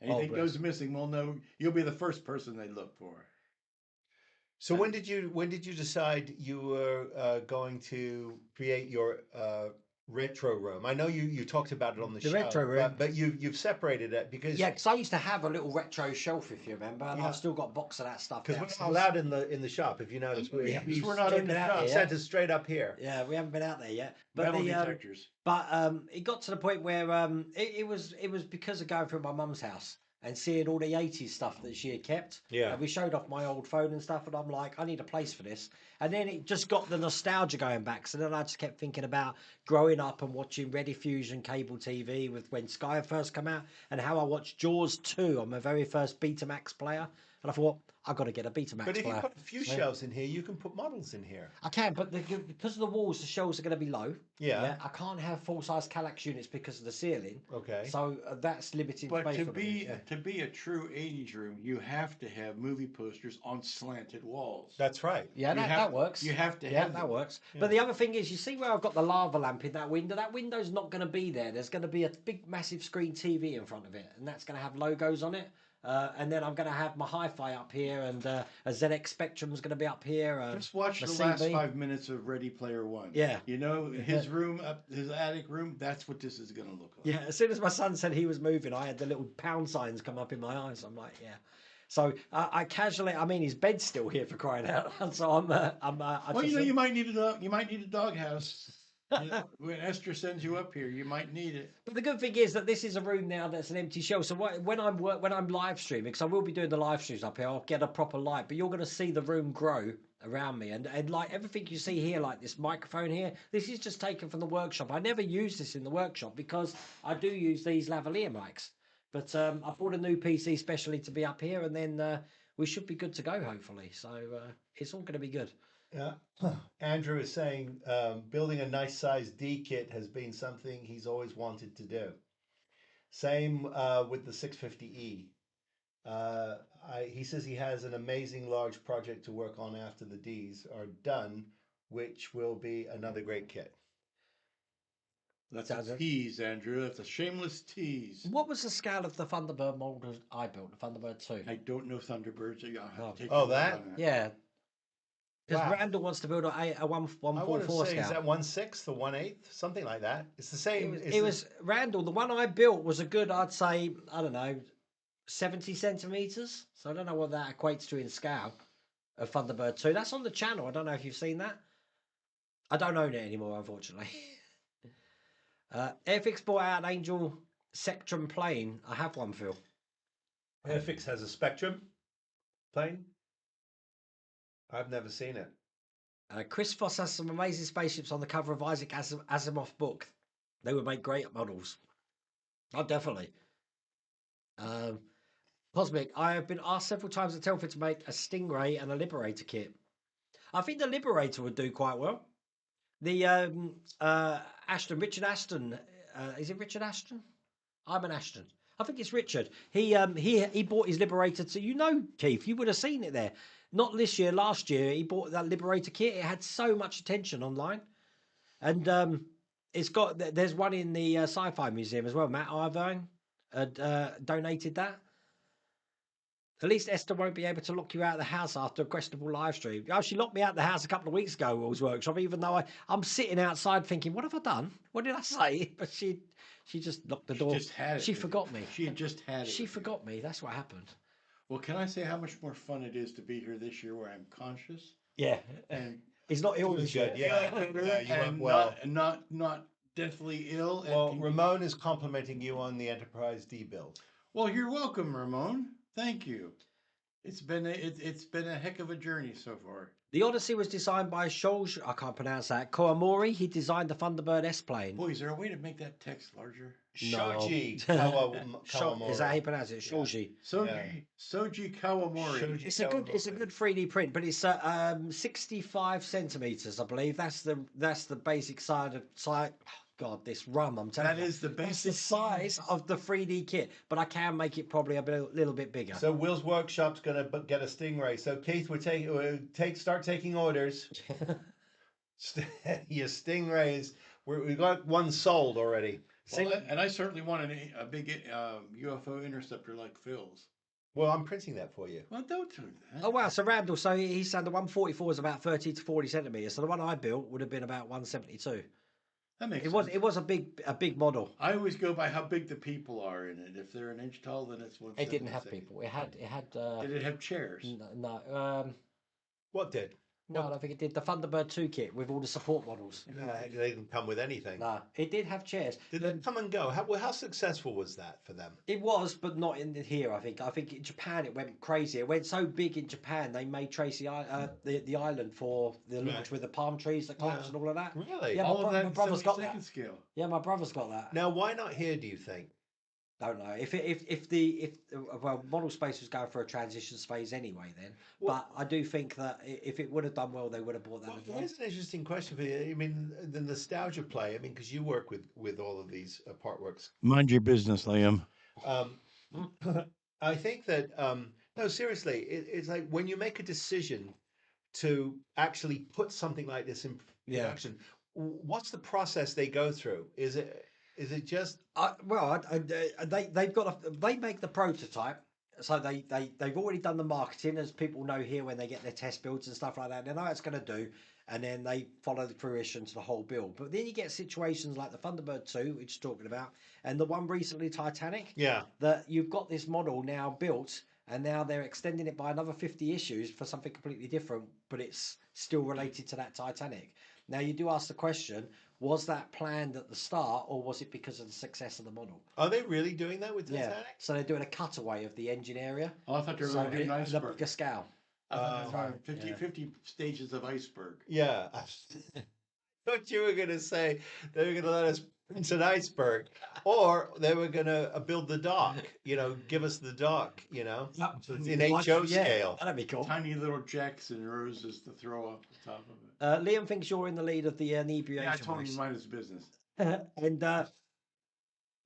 Anything bless. goes missing, we'll know. You'll be the first person they look for. So when did you decide you were going to create your retro room? I know you talked about it on the show. retro room. but you've separated it because Yeah, because I used to have a little retro shelf, if you remember, and Yeah. I've still got a box of that stuff. because we're downstairs. not allowed in the shop. If you notice, Yeah, we we're not in the out shop. there, sent us straight up here. Yeah, we haven't been out there yet. But Metal the detectors. it got to the point where it was because of going through my mum's house and seeing all the 80s stuff that she had kept. Yeah. And we showed off my old phone and stuff, and I'm like, I need a place for this. And then it just got the nostalgia going back. So then I just kept thinking about growing up and watching Rediffusion cable TV with when Sky first came out, and how I watched Jaws 2 on my very first Betamax player. And I thought, I've got to get a Betamax But if player. you put a few shelves in here, you can put models in here. I can, but because of the walls, the shelves are going to be low. Yeah. I can't have full-size Kallax units because of the ceiling. Okay. So that's limited But space to for me. be Yeah. to be a true 80s room, you have to have movie posters on slanted walls. That's right. Yeah, You that, have- that works. you have to Yeah, have that them. works. But the other thing is, you see where I've got the lava lamp in that window? That window's not going to be there. There's going to be a big, massive screen TV in front of it, and that's going to have logos on it. And then I'm going to have my hi-fi up here, and a ZX Spectrum's going to be up here. Just watch my the last CV. 5 minutes of Ready Player One. Yeah. You know, his room up, his attic room, that's what this is going to look like. Yeah, as soon as my son said he was moving, I had the little pound signs come up in my eyes. I'm like, yeah. So I casually, I mean, his bed's still here for crying out loud. So Well, you know, you might need a dog. You might need a doghouse. You know, when Esther sends you up here, you might need it. But the good thing is that this is a room now that's an empty shell. So when I'm live streaming, because I will be doing the live streams up here, I'll get a proper light. But you're going to see the room grow around me, and like everything you see here, like this microphone here, this is just taken from the workshop. I never use this in the workshop because I do use these lavalier mics. But I bought a new PC specially to be up here, and then we should be good to go, hopefully. So it's all going to be good. Yeah. Andrew is saying building a nice size D kit has been something he's always wanted to do. Same with the 650E. He says he has an amazing large project to work on after the Ds are done, which will be another great kit. That's Sounds a it. tease, Andrew. That's a shameless tease. What was the scale of the Thunderbird mold I built, the Thunderbird 2? I don't know Thunderbirds. I'll have to take Oh, your word that? on Yeah. Because Wow. Randall wants to build a I want to 144 say, is scale. that 1/6 or 1/8, something like that. It's the same. It was Randall. The one I built was a good, I'd say, I don't know, 70 centimeters. So I don't know what that equates to in scale of Thunderbird 2. That's on the channel. I don't know if you've seen that. I don't own it anymore, unfortunately. Airfix bought out an Angel Spectrum plane. I have one, Phil. Airfix has a Spectrum plane. I've never seen it. Chris Foss has some amazing spaceships on the cover of Isaac Asimov book. They would make great models. Oh, definitely. Cosmic, I have been asked several times at Telford to make a Stingray and a Liberator kit. I think the Liberator would do quite well. The Richard Ashton, is it Richard Ashton? I'm an Ashton. I think it's Richard. He bought his Liberator to, you know, Keith, you would have seen it there. Not this year, last year, he bought that Liberator kit. It had so much attention online. And there's one in the Sci-Fi Museum as well. Matt Irvine donated that. At least Esther won't be able to lock you out of the house after a questionable live stream. Oh, she locked me out of the house a couple of weeks ago, Will's Workshop, even though I'm sitting outside thinking, what have I done? What did I say? But she just locked the door. Just had it. She forgot me. She had just had it. She forgot me. That's what happened. Well, can I say how much more fun it is to be here this year where I'm conscious Yeah. and He's not ill this year. Good. Yeah. Yeah, you went well. not deathly ill. And Well, Ramon is complimenting you on the Enterprise D build. well, you're welcome, Ramon. Thank you. It's been a heck of a journey so far. The Odyssey was designed by Shoji, I can't pronounce that, Kawamori. He designed the Thunderbird S-plane. Boy, is there a way to make that text larger? Shoji No. Kawamori. Is that how you pronounce it? Shoji. Soji Kawamori. Shoji It's a good 3D print, but it's 65 centimeters, I believe. That's the basic side of side. God, this rum! I'm telling That you, is the that's best. the size of the 3D kit, but I can make it probably a little bit bigger. So Will's workshop's gonna get a Stingray. So Keith, start taking orders. Your Stingrays. We got one sold already. Well, and I certainly want a big UFO interceptor like Phil's. Well, I'm printing that for you. Well, don't do that. Oh wow! So Randall, so he's saying the 144 is about 30 to 40 centimeters. So the one I built would have been about 172. That makes It sense. was a big model. I always go by how big the people are in it. If they're an inch tall, then it's one. It didn't have people. It had. Did it have chairs? No. What did? No, I don't think it did. The Thunderbird 2 kit with all the support models. They didn't come with anything. No, it did have chairs. Did they come and go? How successful was that for them? It was, but not in here. I think in Japan it went crazy. It went so big in Japan they made Tracy the island for the launch with the palm trees that collapsed and all of that. Really? Yeah, All of that my in brother's got 72nd that. scale. Yeah, my brother's got that. Now, why not here? Do you think? Don't know if model space was going for a transition phase anyway then. Well- But I do think that if it would have done well, they would have bought that. Well, as well. here's an interesting question for you. I mean, the nostalgia play. I mean, because you work with all of these part works. Mind your business, Liam. I think that no, seriously, it's like when you make a decision to actually put something like this in production. What's the process they go through? Is it just they make the prototype, so they've already done the marketing, as people know here when they get their test builds and stuff like that. They know what it's going to do, and then they follow the fruition to the whole build. But then you get situations like the Thunderbird 2, which you're talking about, and the one recently, Titanic. Yeah. That you've got this model now built, and now they're extending it by another 50 issues for something completely different, but it's still related to that Titanic. Now you do ask the question: was that planned at the start, or was it because of the success of the model? Are they really doing that with Titanic? Yeah. So they're doing a cutaway of the engine area. Oh, I thought they were So going to do an the iceberg. bigger scale. I thought they were 50, yeah. 50 stages of iceberg. Yeah. I thought you were going to say they were going to let us print an iceberg, or they were going to build the dock. Give us the dock. So it's in HO scale. That'd be cool. Tiny little jacks and roses to throw off the top of it. Liam thinks you're in the lead of the inebriation Yeah, I told him race. mine is business. And the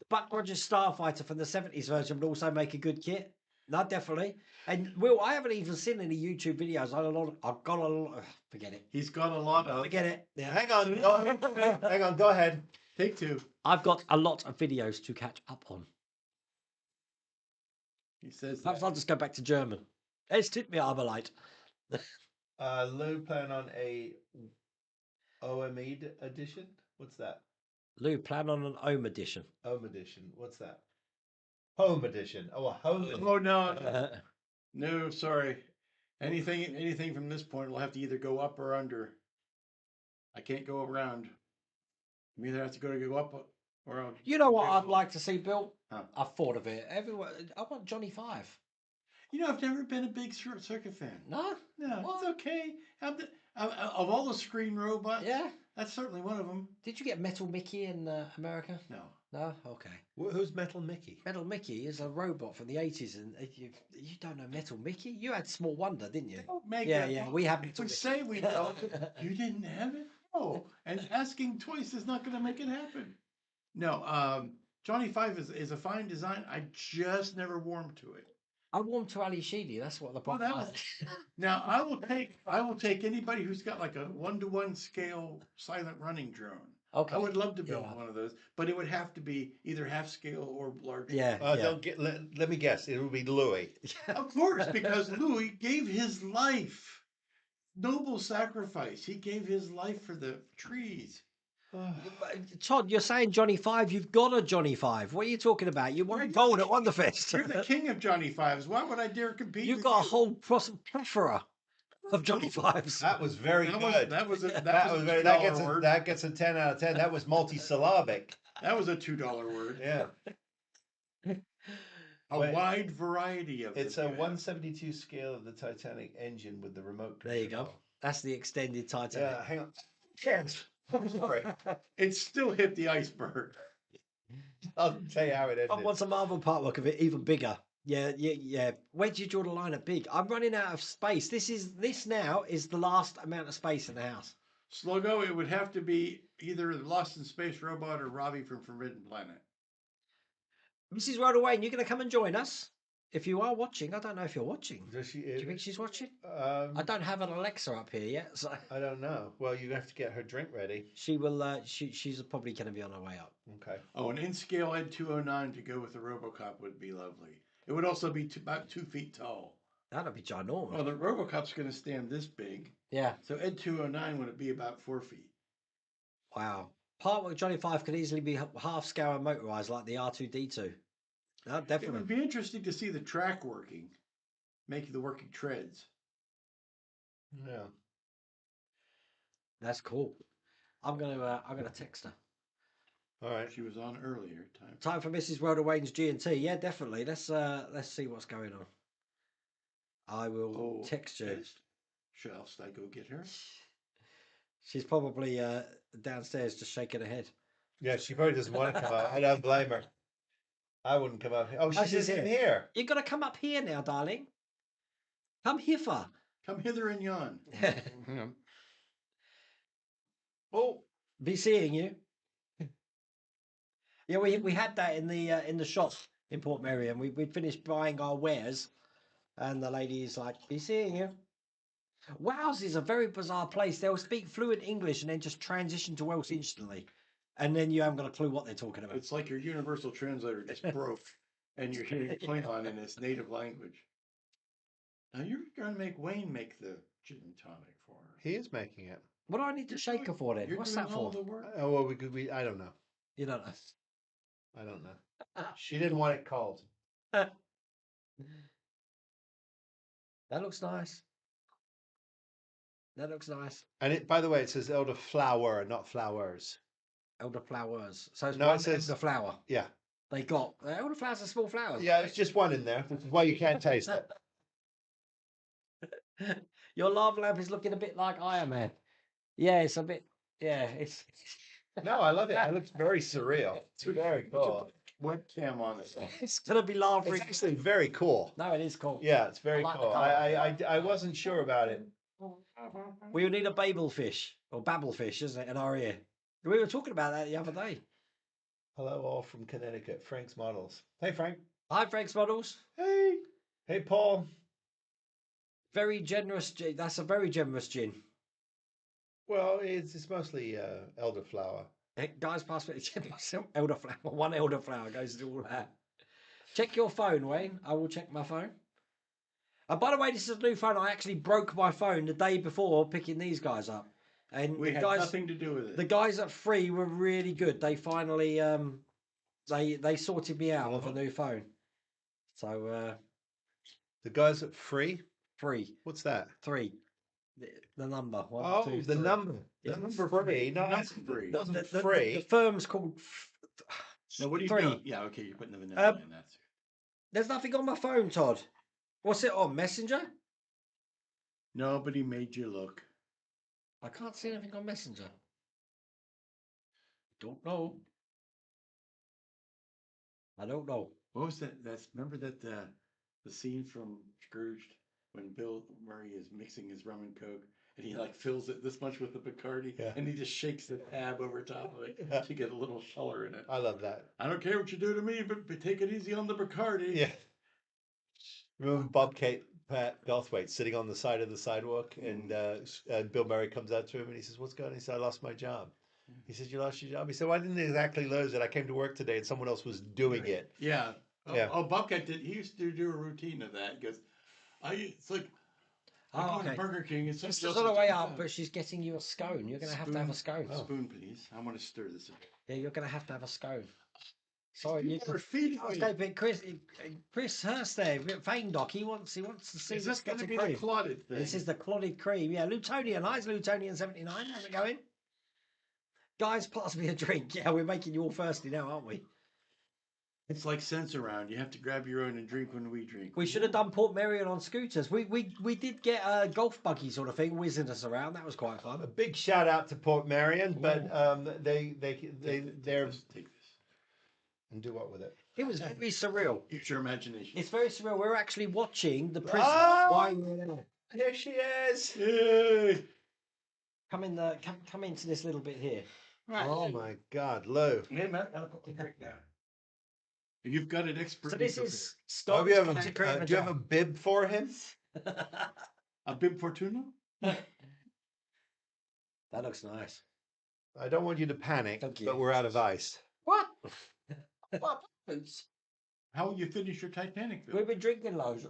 Buck Rogers Starfighter from the 70s version would also make a good kit. No, definitely. And Will, I haven't even seen any YouTube videos. I've got a lot. Forget it. He's got a lot of. Forget it. Yeah. Hang on. Hang on. Go ahead. Take two. I've got a lot of videos to catch up on. He says Perhaps that. I'll just go back to German. Es tut mir aber leid. Lou plan on a OME edition. What's that? Lou, plan on an Ohm edition. Home edition. What's that? Home edition. Oh, a home edition. Oh no, no, sorry. Anything from this point will have to either go up or under. I can't go around. You either have to go up or. You know what I'd like to see built? Huh. I've thought of it. Everyone, I want Johnny Five. I've never been a big short circuit fan. No? No, What? it's okay. Of all the screen robots, Yeah. that's certainly one of them. Did you get Metal Mickey in America? No. No? Okay. Who's Metal Mickey? Metal Mickey is a robot from the 80s, and you don't know Metal Mickey? You had Small Wonder, didn't you? Don't make Yeah, it- yeah, we have Metal We Mickey. say we don't. You didn't have it? No. And asking twice is not going to make it happen. No. Johnny Five is a fine design. I just never warmed to it. I warmed to Ali Sheedy, that's what the Well, problem that was. Now I will take anybody who's got like a 1-to-1 scale silent running drone. Okay. I would love to build Yeah. one of those, but it would have to be either half scale or larger. Yeah, yeah. Don't get. Let me guess. It would be Louis. Of course, because Louis gave his life. Noble sacrifice. He gave his life for the trees. Todd, you're saying Johnny Five. You've got a Johnny Five. What are you talking about? You weren't gold at Wonderfest. You're the king of Johnny Fives. Why would I dare compete? You've with got a you? whole plethora. of Johnny Fives. That was very That good. was a That $2 word. that gets a 10 out of 10. That was multisyllabic. That was a $2 word. Yeah. A Wait. wide variety of It's them a you have. 172 scale of the Titanic engine with the remote There you go. control. That's the extended Titanic. Yeah, hang on. Yes. Sorry. It still hit the iceberg. I'll tell you how it I ended. want some Marvel artwork of it even bigger. Yeah. Where do you draw the line at big? I'm running out of space. This now is the last amount of space in the house. Sluggo, it would have to be either the Lost in Space robot or Robbie from Forbidden Planet. Mrs. Rhoda Wayne, you're going to come and join us? If you are watching, I don't know if you're watching. Does she? Do you think she's watching? Um, I don't have an Alexa up here yet, so I don't know. Well, you have to get her drink ready. she will. She's probably going to be on her way up. Okay. Oh, an in-scale Ed 209 to go with the RoboCop would be lovely. It would also be about 2 feet tall. That'd be ginormous. Well, the RoboCop's going to stand this big, Yeah. so Ed 209 would be about 4 feet. Wow. Part with Johnny Five could easily be half scale and motorized like the R2D2. No, It definitely. would be interesting to see the track working, making the working treads. Yeah. That's cool. I'm gonna text her. All right. She was on earlier. Time for Mrs. Rhoda Wayne's G&T. Yeah, definitely. Let's see what's going on. I will text you. Yes. Shall I go get her? She's probably downstairs just shaking her head. Yeah, she probably doesn't want to come out. I don't blame her. I wouldn't come out here. Oh, she's in here. You've got to come up here now, darling. Come hither. Come hither and yon. Oh, Be seeing you. Yeah, we had that in the shop in Port Merion. We'd finished buying our wares, and the lady's like, "Be seeing you." Wales is a very bizarre place. They'll speak fluent English and then just transition to Welsh instantly, and then you haven't got a clue what they're talking about. It's like your universal translator just broke, and you're hearing Klingon in his native language. Now you're going to make Wayne make the gin and tonic for her. he is making it. What do I need to shake her for then? You're What's doing that all for? the work. Oh well, we I don't know. You don't know. I don't know. She didn't want it cold. That looks nice. That looks nice. And it, by the way, it says elderflower, not flowers. Elderflowers. So it's No, one it says- elderflower. Yeah. They got elderflowers are small flowers. Yeah, it's just one in there. This is why you can't taste it. Your lava lamp is looking a bit like Iron Man. Yeah, it's a bit. Yeah, it's. No, I love it. It looks very surreal. It's very cool. Webcam on it. It's gonna be lava. It's actually very cool. No, it is cool. Yeah, it's very I like the cool. colour. I wasn't sure about it. We would need a babelfish or babblefish, isn't it, in our ear? We were talking about that the other day. Hello, all from Connecticut. Frank's Models. Hey, Frank. Hi, Frank's Models. Hey. Hey, Paul. Very generous. That's a very generous gin. Well, it's mostly elderflower. Guys, pass me elderflower. One elderflower goes to all that. Check your phone, Wayne. I will check my phone. And by the way, this is a new phone. I actually broke my phone the day before picking these guys up. And We the had guys, nothing to do with it. the guys at Free were really good. They finally they sorted me out with a new phone. So The guys at Free. Free What's that? 3, the number. One, Oh, two, the three. number. Yeah. The number free. No, Not free. Not The free. firm's called. No, what are you 3. doing? Yeah, okay, you're putting the vanilla in. That's There's nothing on my phone, Todd. What's it on? Messenger? Nobody made you look. I can't see anything on Messenger. Don't know. I don't know. What was that? Remember that the scene from Scrooged when Bill Murray is mixing his rum and coke and he like fills it this much with the Bacardi Yeah. and he just shakes the tab over top of it Yeah. to get a little color in it. I love that. I don't care what you do to me, but take it easy on the Bacardi. Yeah. Remember Pat Gothwaite sitting on the side of the sidewalk, and Bill Murray comes out to him and he says, "What's going on?" He said, "I lost my job." He said, "You lost your job?" He said, "Well, I didn't exactly lose it. I came to work today and someone else was doing it." Yeah. Yeah. Bobcat did. He used to do a routine of that. He goes, it's like I go to Burger King. It's She's on her way up, but she's getting you a scone. You're going to have to have a scone. Spoon, please. I want to stir this a bit. Yeah, you're going to have a scone. Sorry, you Your feet I was away. going a bit Chris Hurst there, a bit Fane Doc. He wants to see Is the this going to clotted be cream. the clotted thing? This is the clotted cream. Yeah, Lutonian. Nice Lutonian 79. How's it going? Guys, pass me a drink. Yeah, we're making you all thirsty now, aren't we? It's like sense around. You have to grab your own and drink when we drink. We should have done Port Merion on scooters. We did get a golf buggy sort of thing whizzing us around. That was quite fun. A big shout out to Port Marion, but they're Take this. and do what with it? It was very surreal. Use your imagination. It's very surreal. We're actually watching the prison. Ah! Why we're there. Here she is. Yay! Come into this little bit here. Right. Oh my God, Lou. Hey, Matt, I'll put the drink down. You've got an expert. So this is Oh, Scott. do you have a bib for him? a bib Fortuna. That looks nice. I don't want you to panic, Thank you. but we're out of ice. What? What happens? How will you finish your Titanic bill? We've been drinking loads.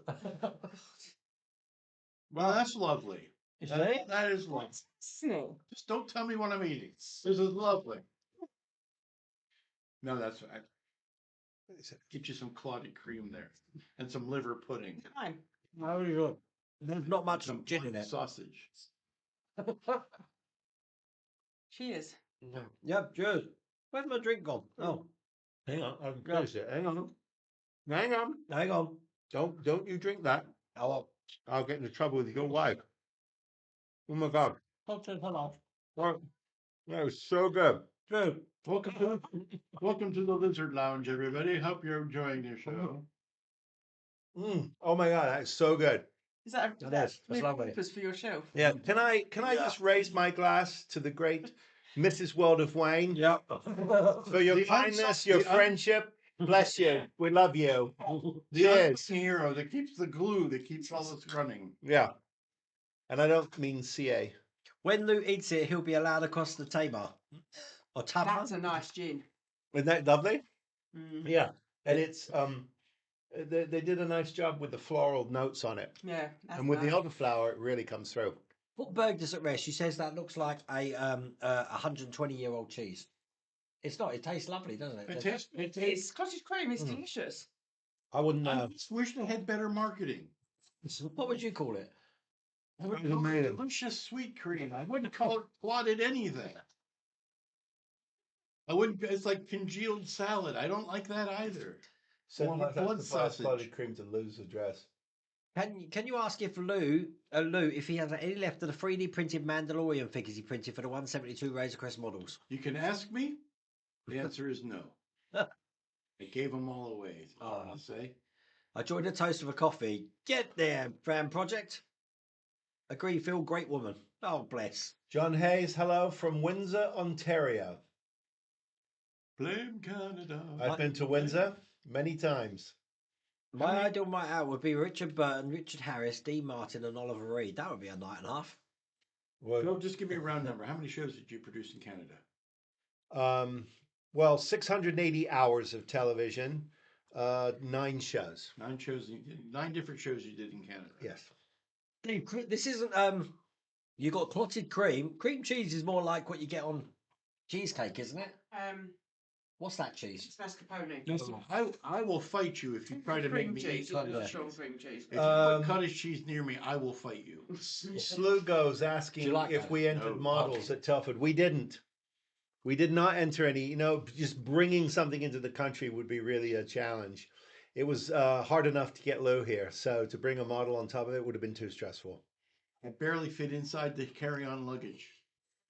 Well, that's lovely. You That- see? that is lovely. Snow. Just don't tell me what I'm eating. This is lovely. No, that's I get you some clotted cream there and some liver pudding. Fine. How do you There's not much Some gin in it. sausage. Cheers. Yeah, cheers. Where's my drink gone? Oh, Hang on, I'll finish it. Hang on. Hang on. hang on. Don't you drink that. Oh, I'll get into trouble with your wife. Oh my God. hello. Well, that was so good. True. Welcome to the Lizard Lounge, everybody. Hope you're enjoying your show. Oh my God, that is so good. Is that It is. That's new lovely. purpose for your shelf? Yeah. Can I just raise my glass to the great Mrs. World of Wayne Yeah. for your The kindness, unsung- your the un- friendship? Bless you. We love you. The Cheers. unsung hero that keeps the glue that keeps all this running. Yeah. And I don't mean CA. When Lou eats it, he'll be allowed across the table. Or table. That's a nice gin. Isn't that lovely? Mm. Yeah. And it's they did a nice job with the floral notes on it. Yeah. That's And with the nice. elderflower, it really comes through. Put burgers at rest. She says that looks like a 120-year-old cheese. It's not. It tastes lovely, doesn't it? It tastes. It It's tastes. cottage cream. It's delicious. I wouldn't I just wish they had better marketing. What would you call it? I would It's call it amazing. delicious sweet cream. I wouldn't call it clotted anything. I wouldn't. It's like congealed salad. I don't like that either. send Well, my blood blood sausage. clotted cream to Lou's address. Can you ask if Lou if he has any left of the 3D printed Mandalorian figures he printed for the 172 Razor Crest models? You can ask me. The answer is no. I gave them all away. Is all I'll say. I joined a toast with a coffee. Get there, fan project. Agree, Phil. Great woman. Oh, bless. John Hayes, hello from Windsor, Ontario. Blame Canada. I've been to Windsor many times. My ideal night out would be Richard Burton, Richard Harris, Dean Martin, and Oliver Reed. That would be a night and a half. Phil, just give me a round number. How many shows did you produce in Canada? Well, 680 hours of television, 9 shows. 9 shows. 9 different shows you did in Canada. Yes. Dave, this isn't. You got clotted cream. Cream cheese is more like what you get on cheesecake, isn't it? What's that cheese? It's mascarpone. Listen, I will fight you if you try to make Cream me cheese. eat cottage It's cheese. strong cream cheese. If you put cottage cheese near me, I will fight you. Slugo's asking Do you like if that? we entered No. models at Telford. We didn't. We did not enter any. You know, just bringing something into the country would be really a challenge. It was hard enough to get Lou here, so to bring a model on top of it would have been too stressful. I barely fit inside the carry-on luggage.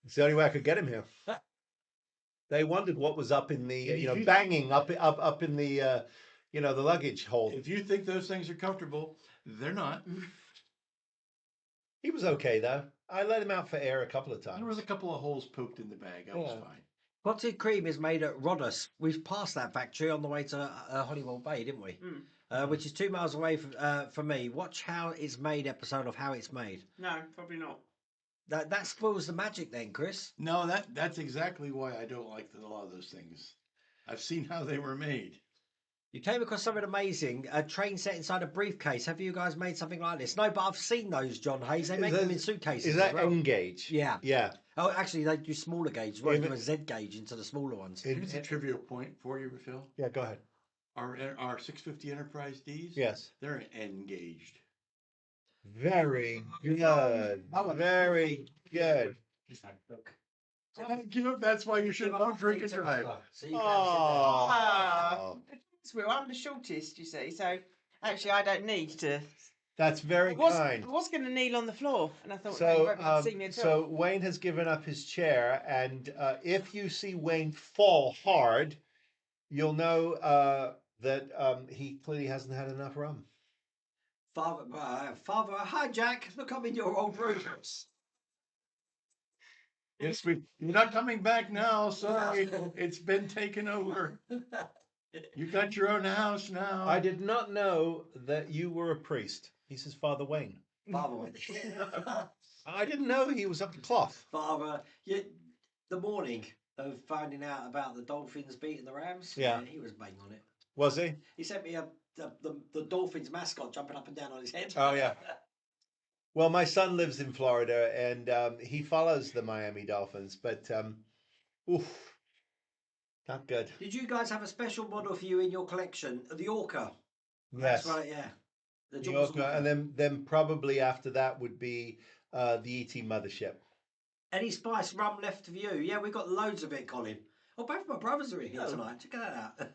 It's the only way I could get him here. They wondered what was up in the, banging up in the, the luggage hold. If you think those things are comfortable, they're not. He was okay though. I let him out for air a couple of times. There was a couple of holes poked in the bag. I was Yeah. fine. Clotted cream is made at Rhodos. We've passed that factory on the way to Holywell Bay, didn't we? Which is 2 miles away from me. Watch How It's Made episode of How It's Made. No, probably not. That spoils the magic then, Chris. No, that's exactly why I don't like a lot of those things. I've seen how they were made. You came across something amazing, a train set inside a briefcase. Have you guys made something like this? No, but I've seen those, John Hayes. They make them in suitcases. Is as that well. Engage? Yeah. Yeah. Oh, actually, they do smaller gauges. Well, they do Even- a Z gauge into the smaller ones. Here's a trivial point for you, Phil. Yeah, go ahead. Our 650 Enterprise Ds, Yes. they're N-gauged. Very good. Very good. Thank you. That's why you should not drink and drive. So you can have a sit there. Oh, Well, I'm the shortest, you see, so actually I don't need to. that's very kind. I was going to kneel on the floor, and I thought, So, you won't be able to see me at all. so Wayne has given up his chair, and if you see Wayne fall hard, you'll know that he clearly hasn't had enough rum. Father, hi Jack. Look, I'm in your old room. Yes, you're not coming back now. Sorry, it's been taken over. You got your own house now. I did not know that you were a priest. He says, Father Wayne. Father, Wayne. I didn't know he was up to cloth. Father, the morning of finding out about the Dolphins beating the Rams, Yeah. he was bang on it. Was he? He sent me the Dolphins mascot jumping up and down on his head. Oh, yeah. Well, my son lives in Florida, and he follows the Miami Dolphins, but oof, not good. Did you guys have a special model for you in your collection? The Orca. Yes. That's right, yeah. The New Jaws Yorker, Orca. and then probably after that would be the ET mothership. Any spice rum left for you? Yeah, we've got loads of it, Colin. Oh, both my brothers are in here Oh. tonight. Check that out.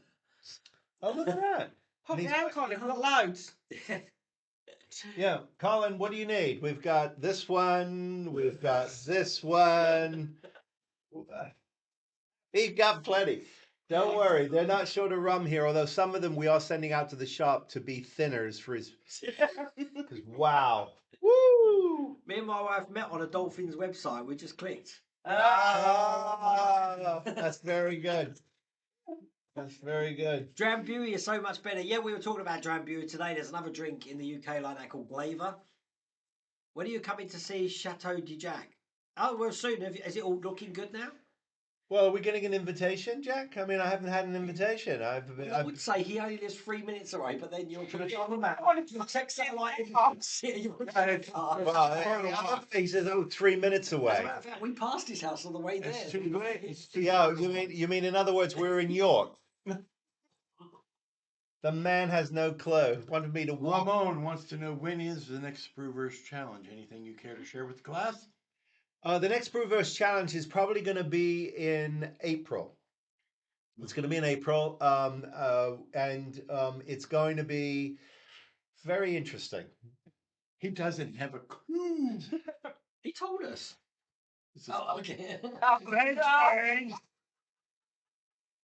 Oh, look at that. Hop These- down, Colin, I've got loads. Yeah, Colin, what do you need? We've got this one. We've got this one. We've got plenty. Don't worry, they're not short of rum here. Although some of them we are sending out to the shop to be thinners for his. Because wow, woo! Me and my wife met on a Dolphins website. We just clicked. Ah, that's very good. That's very good. Drambuie is so much better. Yeah, we were talking about Drambuie today. There's another drink in the UK like that called Glaver. When are you coming to see Chateau de Jack? Oh, well, soon. Is it all looking good now? Well, are we getting an invitation, Jack? I mean, I haven't had an invitation. I would say he only lives 3 minutes away, but then you're talking on the map. Check satellite in the city. You're in the car. Well, he says, "Oh, 3 minutes As a away." matter of fact, we passed his house on the way there. It's too late. Yeah, you mean in other words, we're in York. The man has no clue. Wanted me to walk. Ramon wants to know, when is the next Brewverse Challenge? Anything you care to share with the class? The next Brewverse Challenge is probably going to be in April. It's going to be in April, and it's going to be very interesting. He doesn't have a clue. He told us. This is- Oh, okay.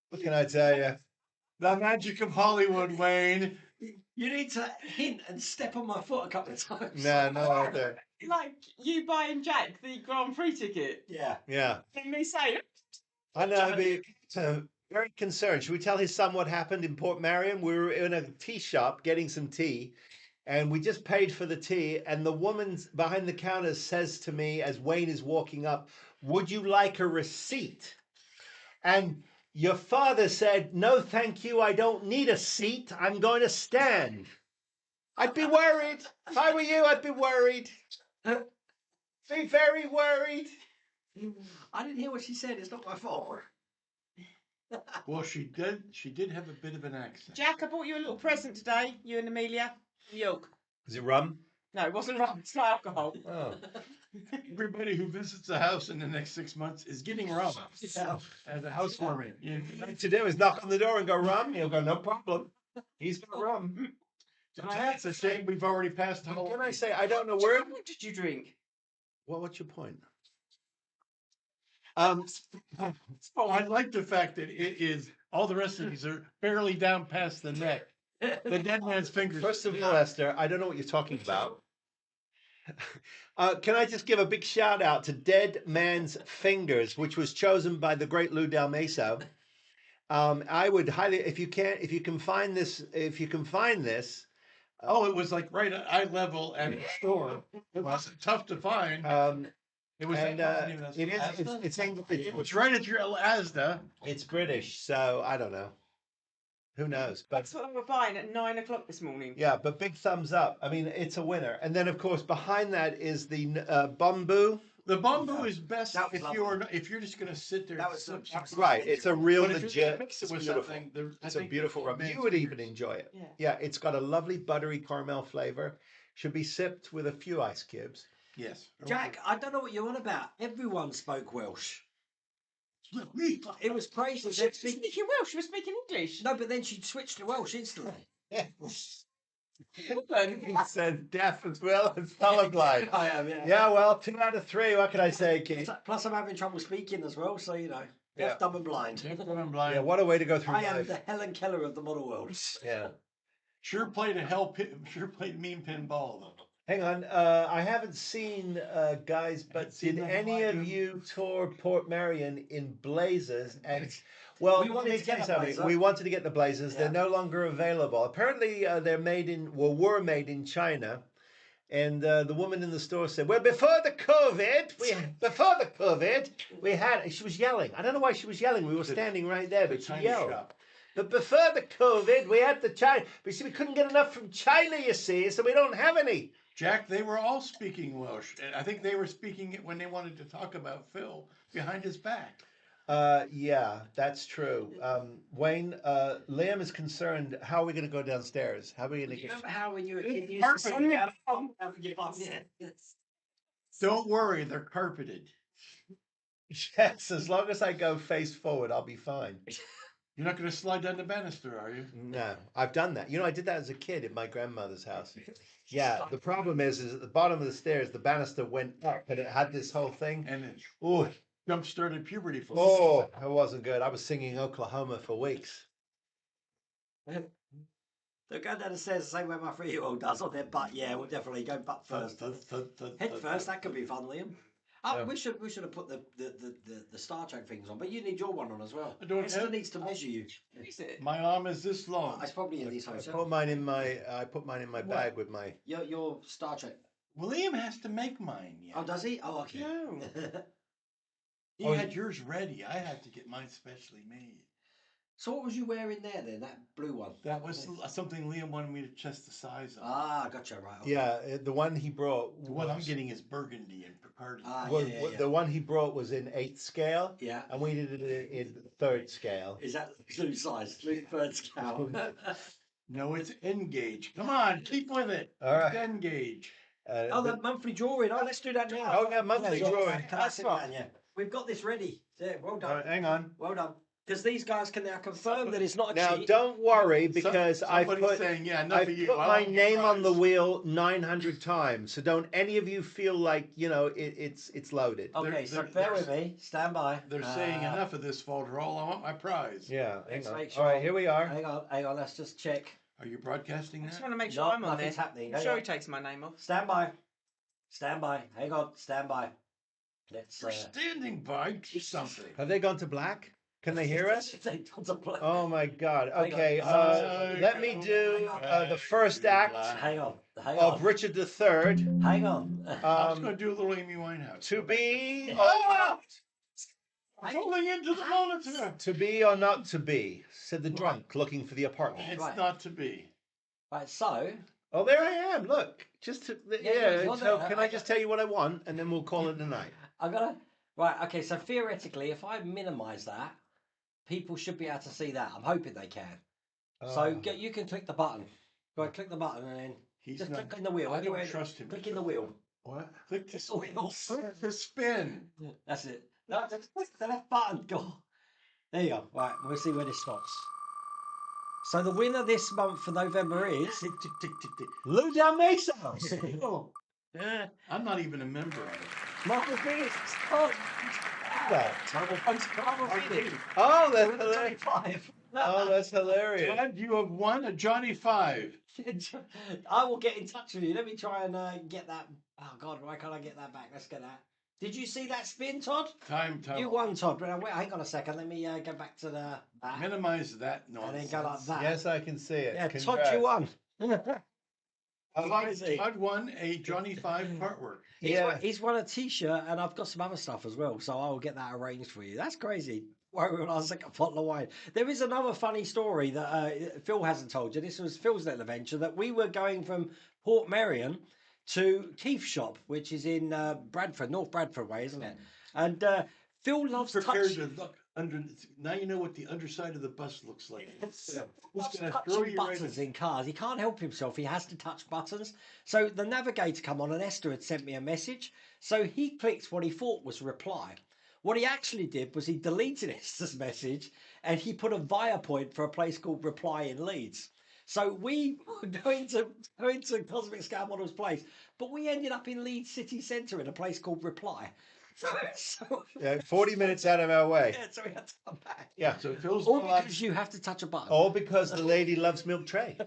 What can I tell you? The magic of Hollywood, Wayne. You need to hint and step on my foot a couple of times. No, I don't. Like you buying Jack the Grand Prix ticket. Yeah. Yeah, And me say, I know. I'd be very concerned. Should we tell his son what happened in Port Marion? We were in a tea shop getting some tea, and we just paid for the tea. And the woman behind the counter says to me as Wayne is walking up, "Would you like a receipt?" And your father said, "No, thank you. I don't need a seat. I'm going to stand." I'd be worried. If I were you, I'd be worried. Be very worried. I didn't hear what she said. It's not my fault. Well, she did have a bit of an accent. Jack, I bought you a little present today, you and Amelia. Milk. Is it rum? No, it wasn't rum, it's not alcohol. Oh. Everybody who visits the house in the next 6 months is getting rum Yeah. as a housewarming. You- To do is knock on the door and go rum. He'll go, no problem. He's got rum. It's a shame we've already passed the What whole. can I say? I don't know where. What did you drink? Well, what's your point? Oh, I like the fact that it is, all the rest of these are barely down past the neck. The dead man's fingers. First of all, Esther, I don't know what you're talking about. Can I just give a big shout out to Dead Man's Fingers, which was chosen by the great Lou Del Maso. I would highly, if you can find this, Oh, it was like right at eye level at the store. It wasn't tough to find. It was. and it is, it's English. It was right at your Asda. It's British, so I don't know. Who knows? But That's what I was buying at 9 o'clock this morning. yeah, but big thumbs up. I mean, it's a winner. And then, of course, behind that is the Bumbu The bamboo is best That was if you're just gonna sit there. That and was sip some- it. Right, it's a real But if you're gonna legit. mix it It's with beautiful. something, I It's a think beautiful rum. advanced You would even beers. enjoy it. Yeah. Yeah, it's got a lovely buttery caramel flavor. Should be sipped with a few ice cubes. Yes. Jack, I don't know what you're on about. Everyone spoke Welsh. It was crazy. She was They'd speak- speaking Welsh. She was speaking English. No, but then she switched to Welsh instantly. He said deaf as well as colorblind. I am, yeah. Yeah, well, 2 out of 3. What can I say, Keith? Plus, I'm having trouble speaking as well, so you know, Yeah. deaf, dumb, and blind. Deaf, dumb, and blind. Yeah, what a way to go through I am life. the Helen Keller of the model world. Yeah. Sure played mean pinball though. Hang on, I haven't seen guys, but seen did them any live. of you tour Port Marion in blazers? And well, We let wanted me to tell get you a something. blazer. We wanted to get the blazers. Yeah. They're no longer available. Apparently, they're made in were made in China. And the woman in the store said, "Well, before the COVID, we had." She was yelling. I don't know why she was yelling. We were standing right there, but she China yelled. shop. But before the COVID, we had the China. But see, we couldn't get enough from China, you see, so we don't have any. Jack, they were all speaking Welsh. And I think they were speaking it when they wanted to talk about Phil behind his back. Yeah, that's true. Wayne, Liam is concerned. How are we going to go downstairs? How are we going to You get? remember how when you were a kid, you Perfect. used to say, Don't worry, they're carpeted. Yes, as long as I go face forward, I'll be fine. You're not going to slide down the banister, are you? No, I've done that. You know, I did that as a kid at my grandmother's house. Yeah, the problem is at the bottom of the stairs, the banister went up and it had this whole thing. And it Oh, jump started puberty for oh, it wasn't good. I was singing Oklahoma for weeks. They'll go down the stairs the same way my 3-year-old does on their butt. Yeah, we'll definitely go butt first. Head first, that could be fun, Liam. Oh, Yeah. we should have put the Star Trek things on, but you need your one on as well. I don't Esther have- needs to measure you. Is it? My arm is this long. It's probably in these I hotels. put mine in my bag with my. Your Star Trek. William has to make mine yet. Oh, does he? Oh, okay. Yeah. He Oh, had yours ready. I had to get mine specially made. So what was you wearing there then? That blue one. That was something Liam wanted me to test the size of. Ah, gotcha. Right. Okay. Yeah, the one he brought. What I'm was- getting is burgundy and Picardy. Ah, was- yeah, yeah. The one he brought was in 8th scale, Yeah. and we did it in 3rd scale. Is that blue size? Blue third scale. No, it's N gauge. Come on, keep with it. All right. It's N gauge. Oh, the monthly drawing. Oh, let's do that now. Oh, yeah, monthly Yeah, drawing. Can I sit down? Yeah. We've got this ready. Yeah, well All done. right, hang on. Well done. Because these guys can now confirm that it's not a Now, cheat. don't worry because I Somebody's put saying, yeah, enough I of you. put I my want the name on the prize. wheel 900 times. So don't any of you feel like it's loaded. Okay, They're- so they're- bear they're- with me. Stand by. They're saying enough of this Folderol. I want my prize. Yeah, hang Let's on. make All right, sure- here we are. Hang on. Let's just check. Are you broadcasting I just that? want to make sure No, I'm on nothing's there. happening. I'm Hang sure on. he takes my name off. Stand by. Stand by. Hang on. Stand by. Let's. You're standing by. Do something. Have they gone to black? Can they hear us? They contemplate. Oh my God. Hang on. Okay, let me do the first act Hang on. Hang of on. Richard III. Hang on. I was going Um, to do a little Amy Winehouse. to be, Rolling into the monitor. to be or not to be, said the drunk, looking for the apartment. It's Right. not to be. Right. So. Oh, there I am. Look, just to, yeah. you're So there. can I just tell you what I want, and then we'll call it a night. I'm gonna. Right. Okay. So theoretically, if I minimise that, people should be able to see that. I'm hoping they can. So you can click the button. Go ahead, click the button and then He's just not. click in the wheel. I don't Anywhere- trust him. Click in the wheel. What? Click this The wheel. The spin. That's it. No, just click the left button. Go. There you go. Right, we'll see where this stops. So the winner this month for November is Tick, tick, tick, tick, tick. Lou Dalmaso. Oh, I'm not even a member of it. Marvel Phoenix. Oh, That. Marvel Phoenix. Oh, that's Winner hilarious. 25. Oh, that's hilarious. Glad you have won a Johnny 5. I will get in touch with you. Let me try and get that. Oh God, why can't I get that back? Let's get that. Did you see that spin, Todd? Time. You won, Todd. But wait, hang on a second. Let me go back to the back Minimize that and nonsense. then go like that. Yes, I can see it. Yeah, Congrats. Todd, you won. Todd won a Johnny 5 artwork. Yeah. He's won a T-shirt, and I've got some other stuff as well. So I'll get that arranged for you. That's crazy. Won't we, when I was like a bottle of wine. There is another funny story that Phil hasn't told you. This was Phil's little adventure that we were going from Port Merion to Keith's shop, which is in Bradford, North Bradford way, isn't it? And Phil loves Prepared touch. to look under. Now you know what the underside of the bus looks like. Loves It's gonna throw touching you right buttons in cars. He can't help himself. He has to touch buttons. So the navigator come on, and Esther had sent me a message. So he clicked what he thought was reply. What he actually did was he deleted Esther's message and he put a via point for a place called Reply in Leeds. So we were going to Cosmic Scale Model's place, but we ended up in Leeds city centre in a place called Reply. So, Yeah, 40 minutes out of our way. yeah, so we had to come back. Yeah. So Phil's All not allowed, because you have to touch a button. All because the lady loves milk tray.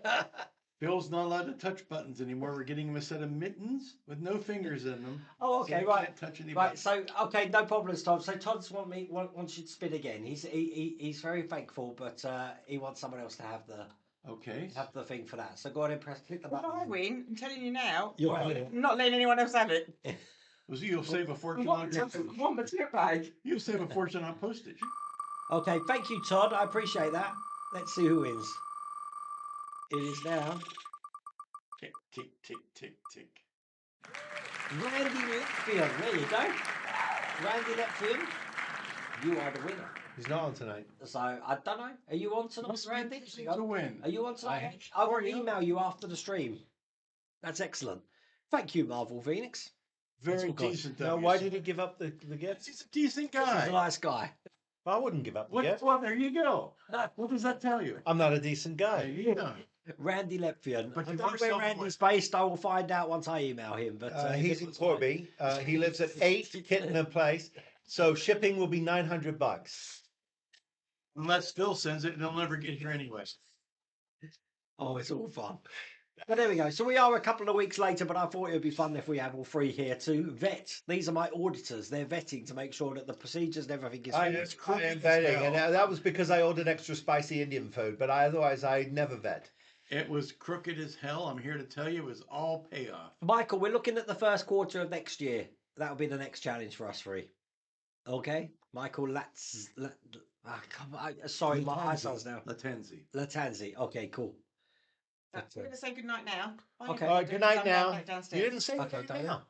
Phil's not allowed to touch buttons anymore. We're getting him a set of mittens with no fingers in them. Oh, so okay, he right. can't touch any Right, buttons. so okay, no problems, Todd. So Todd's wants you to spin again. He's very thankful, but he wants someone else to have the thing for that. So go on and click the Well, button. I win. I'm telling you now. You're having it. I'm not letting anyone else have it. You'll save a fortune One on one material bag. You'll save a fortune on postage. Okay, thank you, Todd. I appreciate that. Let's see who wins. It is now Tick, tick, tick, tick, tick. Randy Letfield. There you go. Randy Letfield, you are the winner. He's not on tonight. So I don't know. Are you on tonight, Must be Randy? interesting to win. Are you on tonight? I- I will or you. email you after the stream. That's excellent. Thank you, Marvel Phoenix. Very all good. decent. No, of why you. did he give up the gift? He's a decent He's a guy. nice guy. I wouldn't give up the What, gift. well, there you go. What does that tell you? I'm not a decent There guy. you go. Randy Lepfian. But I you don't know are where self-aware. Randy's based. I will find out once I email him. But if He's it in was right- Corby. He lives at 8 Kittner Place. So shipping will be $900. Unless Phil sends it, and it'll never get here anyway. Oh, it's all fun. But there we go. So we are a couple of weeks later, but I thought it would be fun if we have all three here to vet. These are my auditors. They're vetting to make sure that the procedures and everything is. I followed. am crooked as vetting, hell. and that was because I ordered extra spicy Indian food, but otherwise I never vet. It was crooked as hell. I'm here to tell you it was all payoff. Michael, we're looking at the first quarter of next year. That'll be the next challenge for us three. Okay, Michael come on, sorry, my eyesight's now. Latenzi. Latanzi. Okay, cool. I'm going to say good night now. Bye, Okay. everybody. All right, good night I'm now. back You downstairs. didn't say Okay, good don't night now.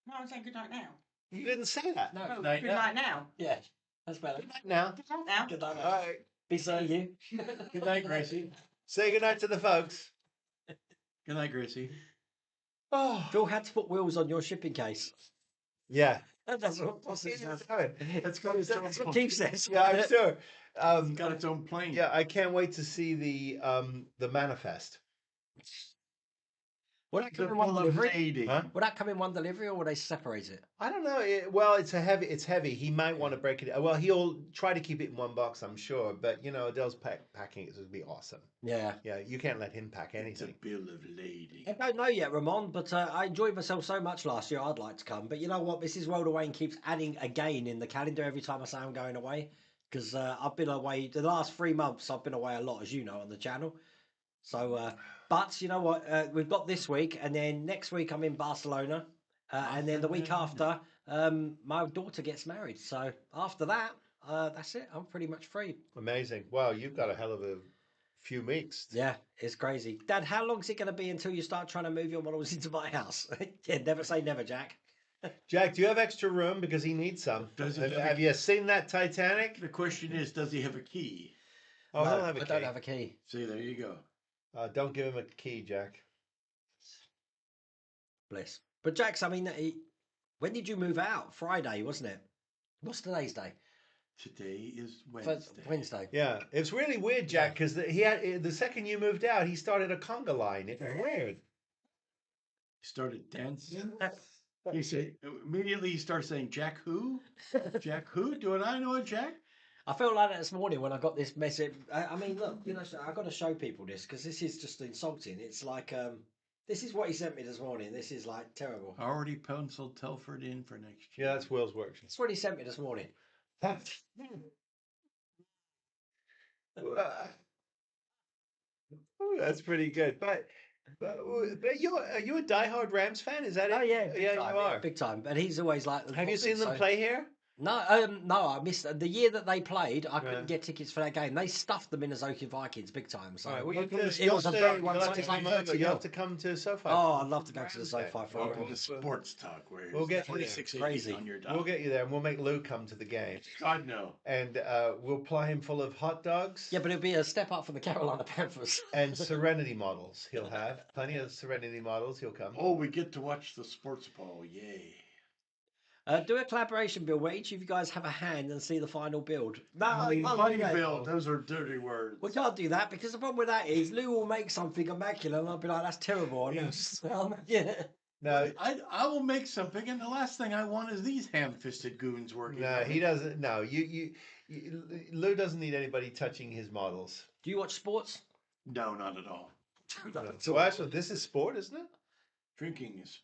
No, I'm saying good night now. You didn't say that. No, Oh, Good night good now. night now. yeah, that's better. Good night now. Good night now. Good night. All right. Be seeing you. Good night, Gracie. Say good night to the folks. Good night, Gracie. Oh, Phil had to put wheels on your shipping case. yeah. That's what it says. That's got its own That's what plane. Keith says. Yeah, I'm sure. It's got its own plane. Yeah, I can't wait to see the manifest. Will that The come in one full of delivery? lady. Huh? Will that come in one delivery, or will they separate it? I don't know. Well, it's It's heavy. He might want to break it. Well, he'll try to keep it in one box, I'm sure. But Adele's packing it, so it'll be awesome. Yeah. Yeah, you can't let him pack It's a anything. bill of lading. I don't know yet, Ramon, but I enjoyed myself so much last year. I'd like to come, but you know what? Mrs. World Away keeps adding again in the calendar every time I say I'm going away, because I've been away the last 3 months. I've been away a lot, as you know, on the channel. So, but you know what? We've got this week, and then next week I'm in Barcelona, and then the week after, my daughter gets married. So after that, that's it. I'm pretty much free. Amazing. Wow, you've got a hell of a few weeks. Yeah, it's crazy. Dad, how long's it going to be until you start trying to move your models into my house? Yeah, never say never, Jack. Jack, do you have extra room? Because he needs some. Does he Have, have a- have you seen that Titanic? The question is, does he have a key? Oh, No, he'll have a I key. don't have a key. See, there you go. Don't give him a key, Jack. Bless. But Jax, I mean, when did you move out? Friday, wasn't it? What's today's day? Today is First- Wednesday. Wednesday. Yeah, it's really weird, Jack, because he had the second you moved out, he started a conga line. It's weird. He started dancing. He said immediately he starts saying, "Jack who? Jack who? Do I know a Jack?" I felt like that this morning when I got this message. I mean, look, I've got to show people this because this is just insulting. It's like, this is what he sent me this morning. This is like terrible. Already penciled Telford in for next Yeah, year. that's Will's work. That's what he sent me this morning. That's pretty good. But are you a diehard Rams fan? Is that it? Oh yeah, big yeah, time, you are. big time. But he's always like, Have you "What's seen it?" them So- play here? No, I missed the year that they played. I couldn't Yeah. get tickets for that game. They stuffed the Minnesota Vikings big time. So All right, well, it you'll was have a to, very you'll one have to sided. come over. You'll have to come to SoFi. Oh, for- I'd love for to go to the Rams game. SoFi for Welcome it. to Sports Talk, where We'll get you there. 26 Crazy. on your We'll dot. get you there, and we'll make Lou come to the game, God, no. and we'll ply him full of hot dogs. Yeah, but it'll be a step up from the Carolina Panthers. And Serenity models. He'll have plenty of Serenity models. He'll come. Oh, we get to watch the sports ball. Yay. Do a collaboration build where each of you guys have a hand and see the final build. No, we can't Money do that. bill. Those are dirty words. We can't do that because the problem with that is Lou will make something immaculate and I'll be like, that's terrible. And yeah. No, I will make something, and the last thing I want is these ham-fisted goons working. no, on he it. doesn't. No, Lou doesn't need anybody touching his models. Do you watch sports? No, not at all. So actually, this is sport, isn't it? Drinking is.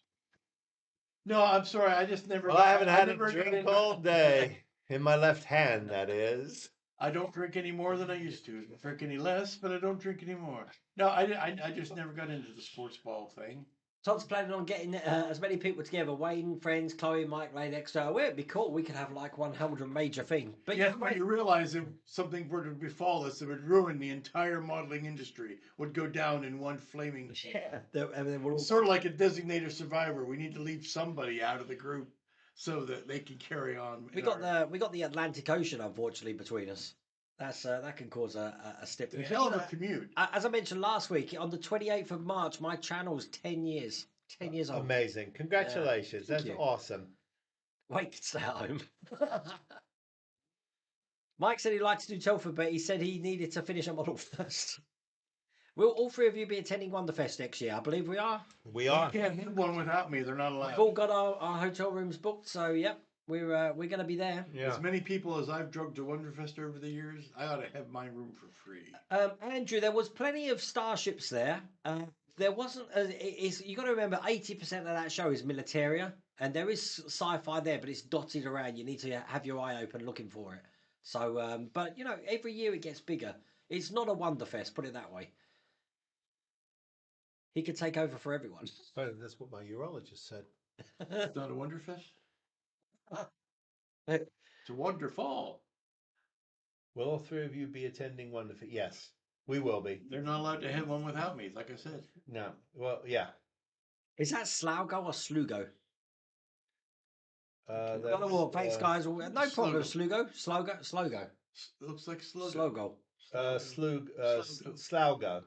No, I'm sorry. I just never. Well, I haven't had a never got drink into- all day. In my left hand, that is. I don't drink any more than I used to. I don't drink any less, but I don't drink anymore. No, I just never got into the sports ball thing. Todd's planning on getting as many people together. Wayne, friends, Chloe, Mike, Lane, extra. Well, it'd be cool. We could have like 100 major thing. But Yeah, when you realize if something were to befall us, it would ruin the entire modeling industry. Would go down in one flaming. yeah, and then we're all Sort of like a designated survivor. We need to leave somebody out of the group so that they can carry on. we got the Atlantic Ocean, unfortunately, between us. That's that can cause a step. a hell of a commute. As I mentioned last week, on the 28th of March, my channel's 10 years. 10 years old. Amazing. Congratulations. thank That's you. awesome. Wait to stay at home. Mike said he'd like to do Telford, but he said he needed to finish a model first. Will all three of you be attending Wonderfest next year? I believe we are. We are. You can't have one without me. They're not We've allowed. all got our hotel rooms booked, so yep, we're going to be there. Yeah. As many people as I've drugged to Wonderfest over the years, I ought to have my room for free. Andrew, there was plenty of starships there. There wasn't. You got to remember, 80% of that show is Militaria, and there is sci-fi there, but it's dotted around. You need to have your eye open looking for it. So, but you know, every year it gets bigger. It's not a Wonderfest, put it that way. He could take over for everyone. Oh, that's what my urologist said. It's not a Wonderfest. It's a Wonderfall. Will all three of you be attending Wonderfest? Yes, we will be. They're not allowed to have one without me, like I said. No. Well, yeah. Is that Slaugo or Slugo? That's, Got to walk. Thanks, guys. No problem, Slugo. Slugo. Slogo. Looks like slogan. Slogo. Slaugo.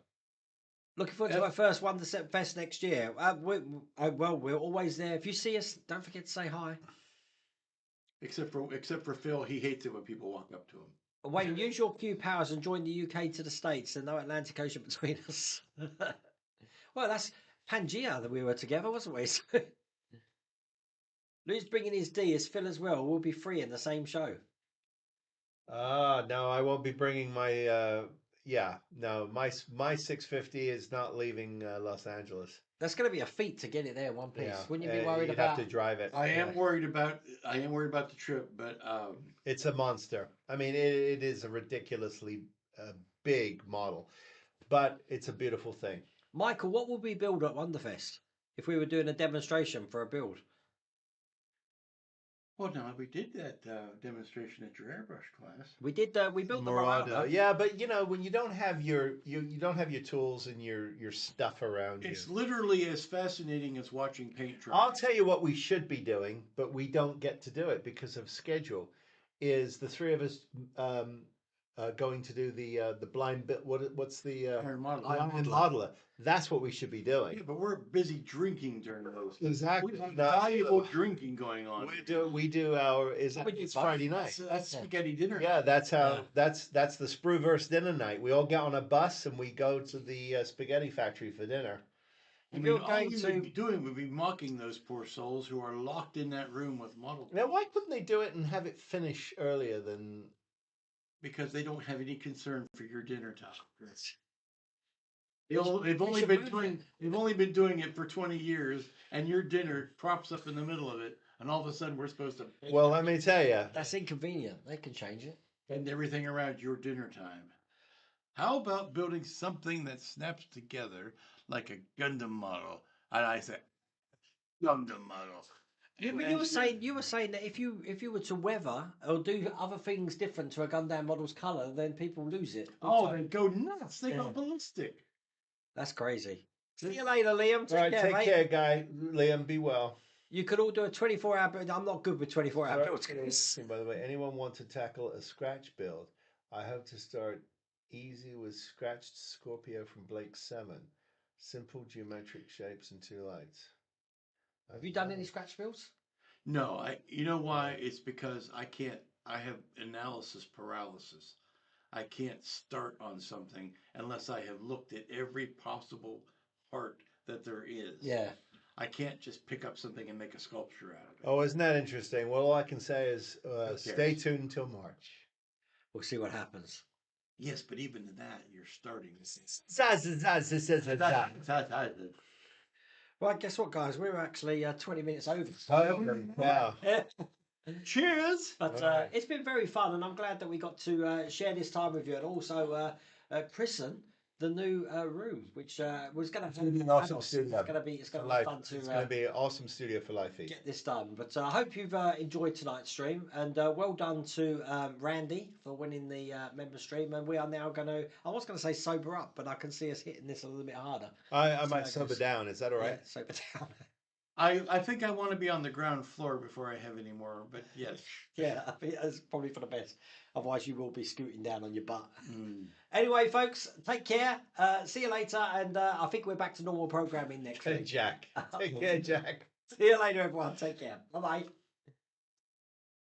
Looking forward to our first Wonderfest next year. We're always there. If you see us, don't forget to say hi. Except for Phil, he hates it when people walk up to him. Wayne, use your Q powers and join the UK to the States. There's no Atlantic Ocean between us. Well, that's Pangea that we were together, wasn't we? Lou's bringing his D as Phil as well. We'll be free in the same show. No, I won't be bringing my. My 650 is not leaving Los Angeles. That's going to be a feat to get it there in one piece. Yeah, Wouldn't you be worried you'd about? have to drive it. I am worried about the trip, but It's a monster. I mean, it is a ridiculously big model, but it's a beautiful thing. Michael, what would we build at Wonderfest if we were doing a demonstration for a build? well, no, we did that demonstration at your airbrush class. We did. We built the Marauder. Yeah, but you know, when you don't have you don't have your tools and your stuff around you. It's literally as fascinating as watching paint dry. I'll tell you what we should be doing, but we don't get to do it because of schedule. Is the three of us going to do the blind bit? What's the Iron model. blind modeler? That's what we should be doing. Yeah, but we're busy drinking during those. Exactly. We have No, valuable drinking going on. We do our it's Friday night. That's spaghetti dinner. Yeah, that's how that's the Spruverse dinner night. We all get on a bus and we go to the spaghetti factory for dinner. I mean, all we would be doing would be mocking those poor souls who are locked in that room with model. Now, why couldn't they do it and have it finish earlier than? Because they don't have any concern for your dinner time. They They've only should been move doing. They've only been doing it for 20 years, and your dinner props up in the middle of it, and all of a sudden we're supposed to Well, let me tell you. That's inconvenient. They can change it. end everything around your dinner time. How about building something that snaps together like a Gundam model? And I said, Gundam model. Yeah, but you were saying that if you were to weather or do other things different to a Gundam model's color, then people lose it. Oh, they go nuts. They Yeah. go ballistic. That's crazy. See you later, Liam. All right, care, take mate. care, guy. Liam, be well. You could all do a 24-hour build. I'm not good with 24-hour builds. By the way, anyone want to tackle a scratch build? I hope to start easy with scratched Scorpio from Blake 7. Simple geometric shapes and 2 lights. Have you done any scratch builds? No, you know why? It's because I can't, I have analysis paralysis. I can't start on something unless I have looked at every possible part that there is. Yeah. I can't just pick up something and make a sculpture out of it. Oh, isn't that interesting? Well, all I can say is stay cares? tuned until March. We'll see what happens. Yes, but even in that, you're starting. Right, guess what, guys? We're actually 20 minutes over. Wow. Cheers! But Right. it's been very fun, and I'm glad that we got to share this time with you, and also christen the new room, which was going to be an awesome studio. It's going to be It's fun going to to be an awesome studio for Life Eat. get this done. But I hope you've enjoyed tonight's stream, and well done to Randy for winning the member stream. And we are now going to, I was going to say sober up, but I can see us hitting this a little bit harder. I might sober down. Is that all right? Yeah, sober down. I think I want to be on the ground floor before I have any more, but yes. Yeah, I think that's probably for the best. Otherwise, you will be scooting down on your butt. Mm. Anyway, folks, take care. See you later. And I think we're back to normal programming next week. Jack. Take care, Jack. See you later, everyone. Take care. Bye-bye.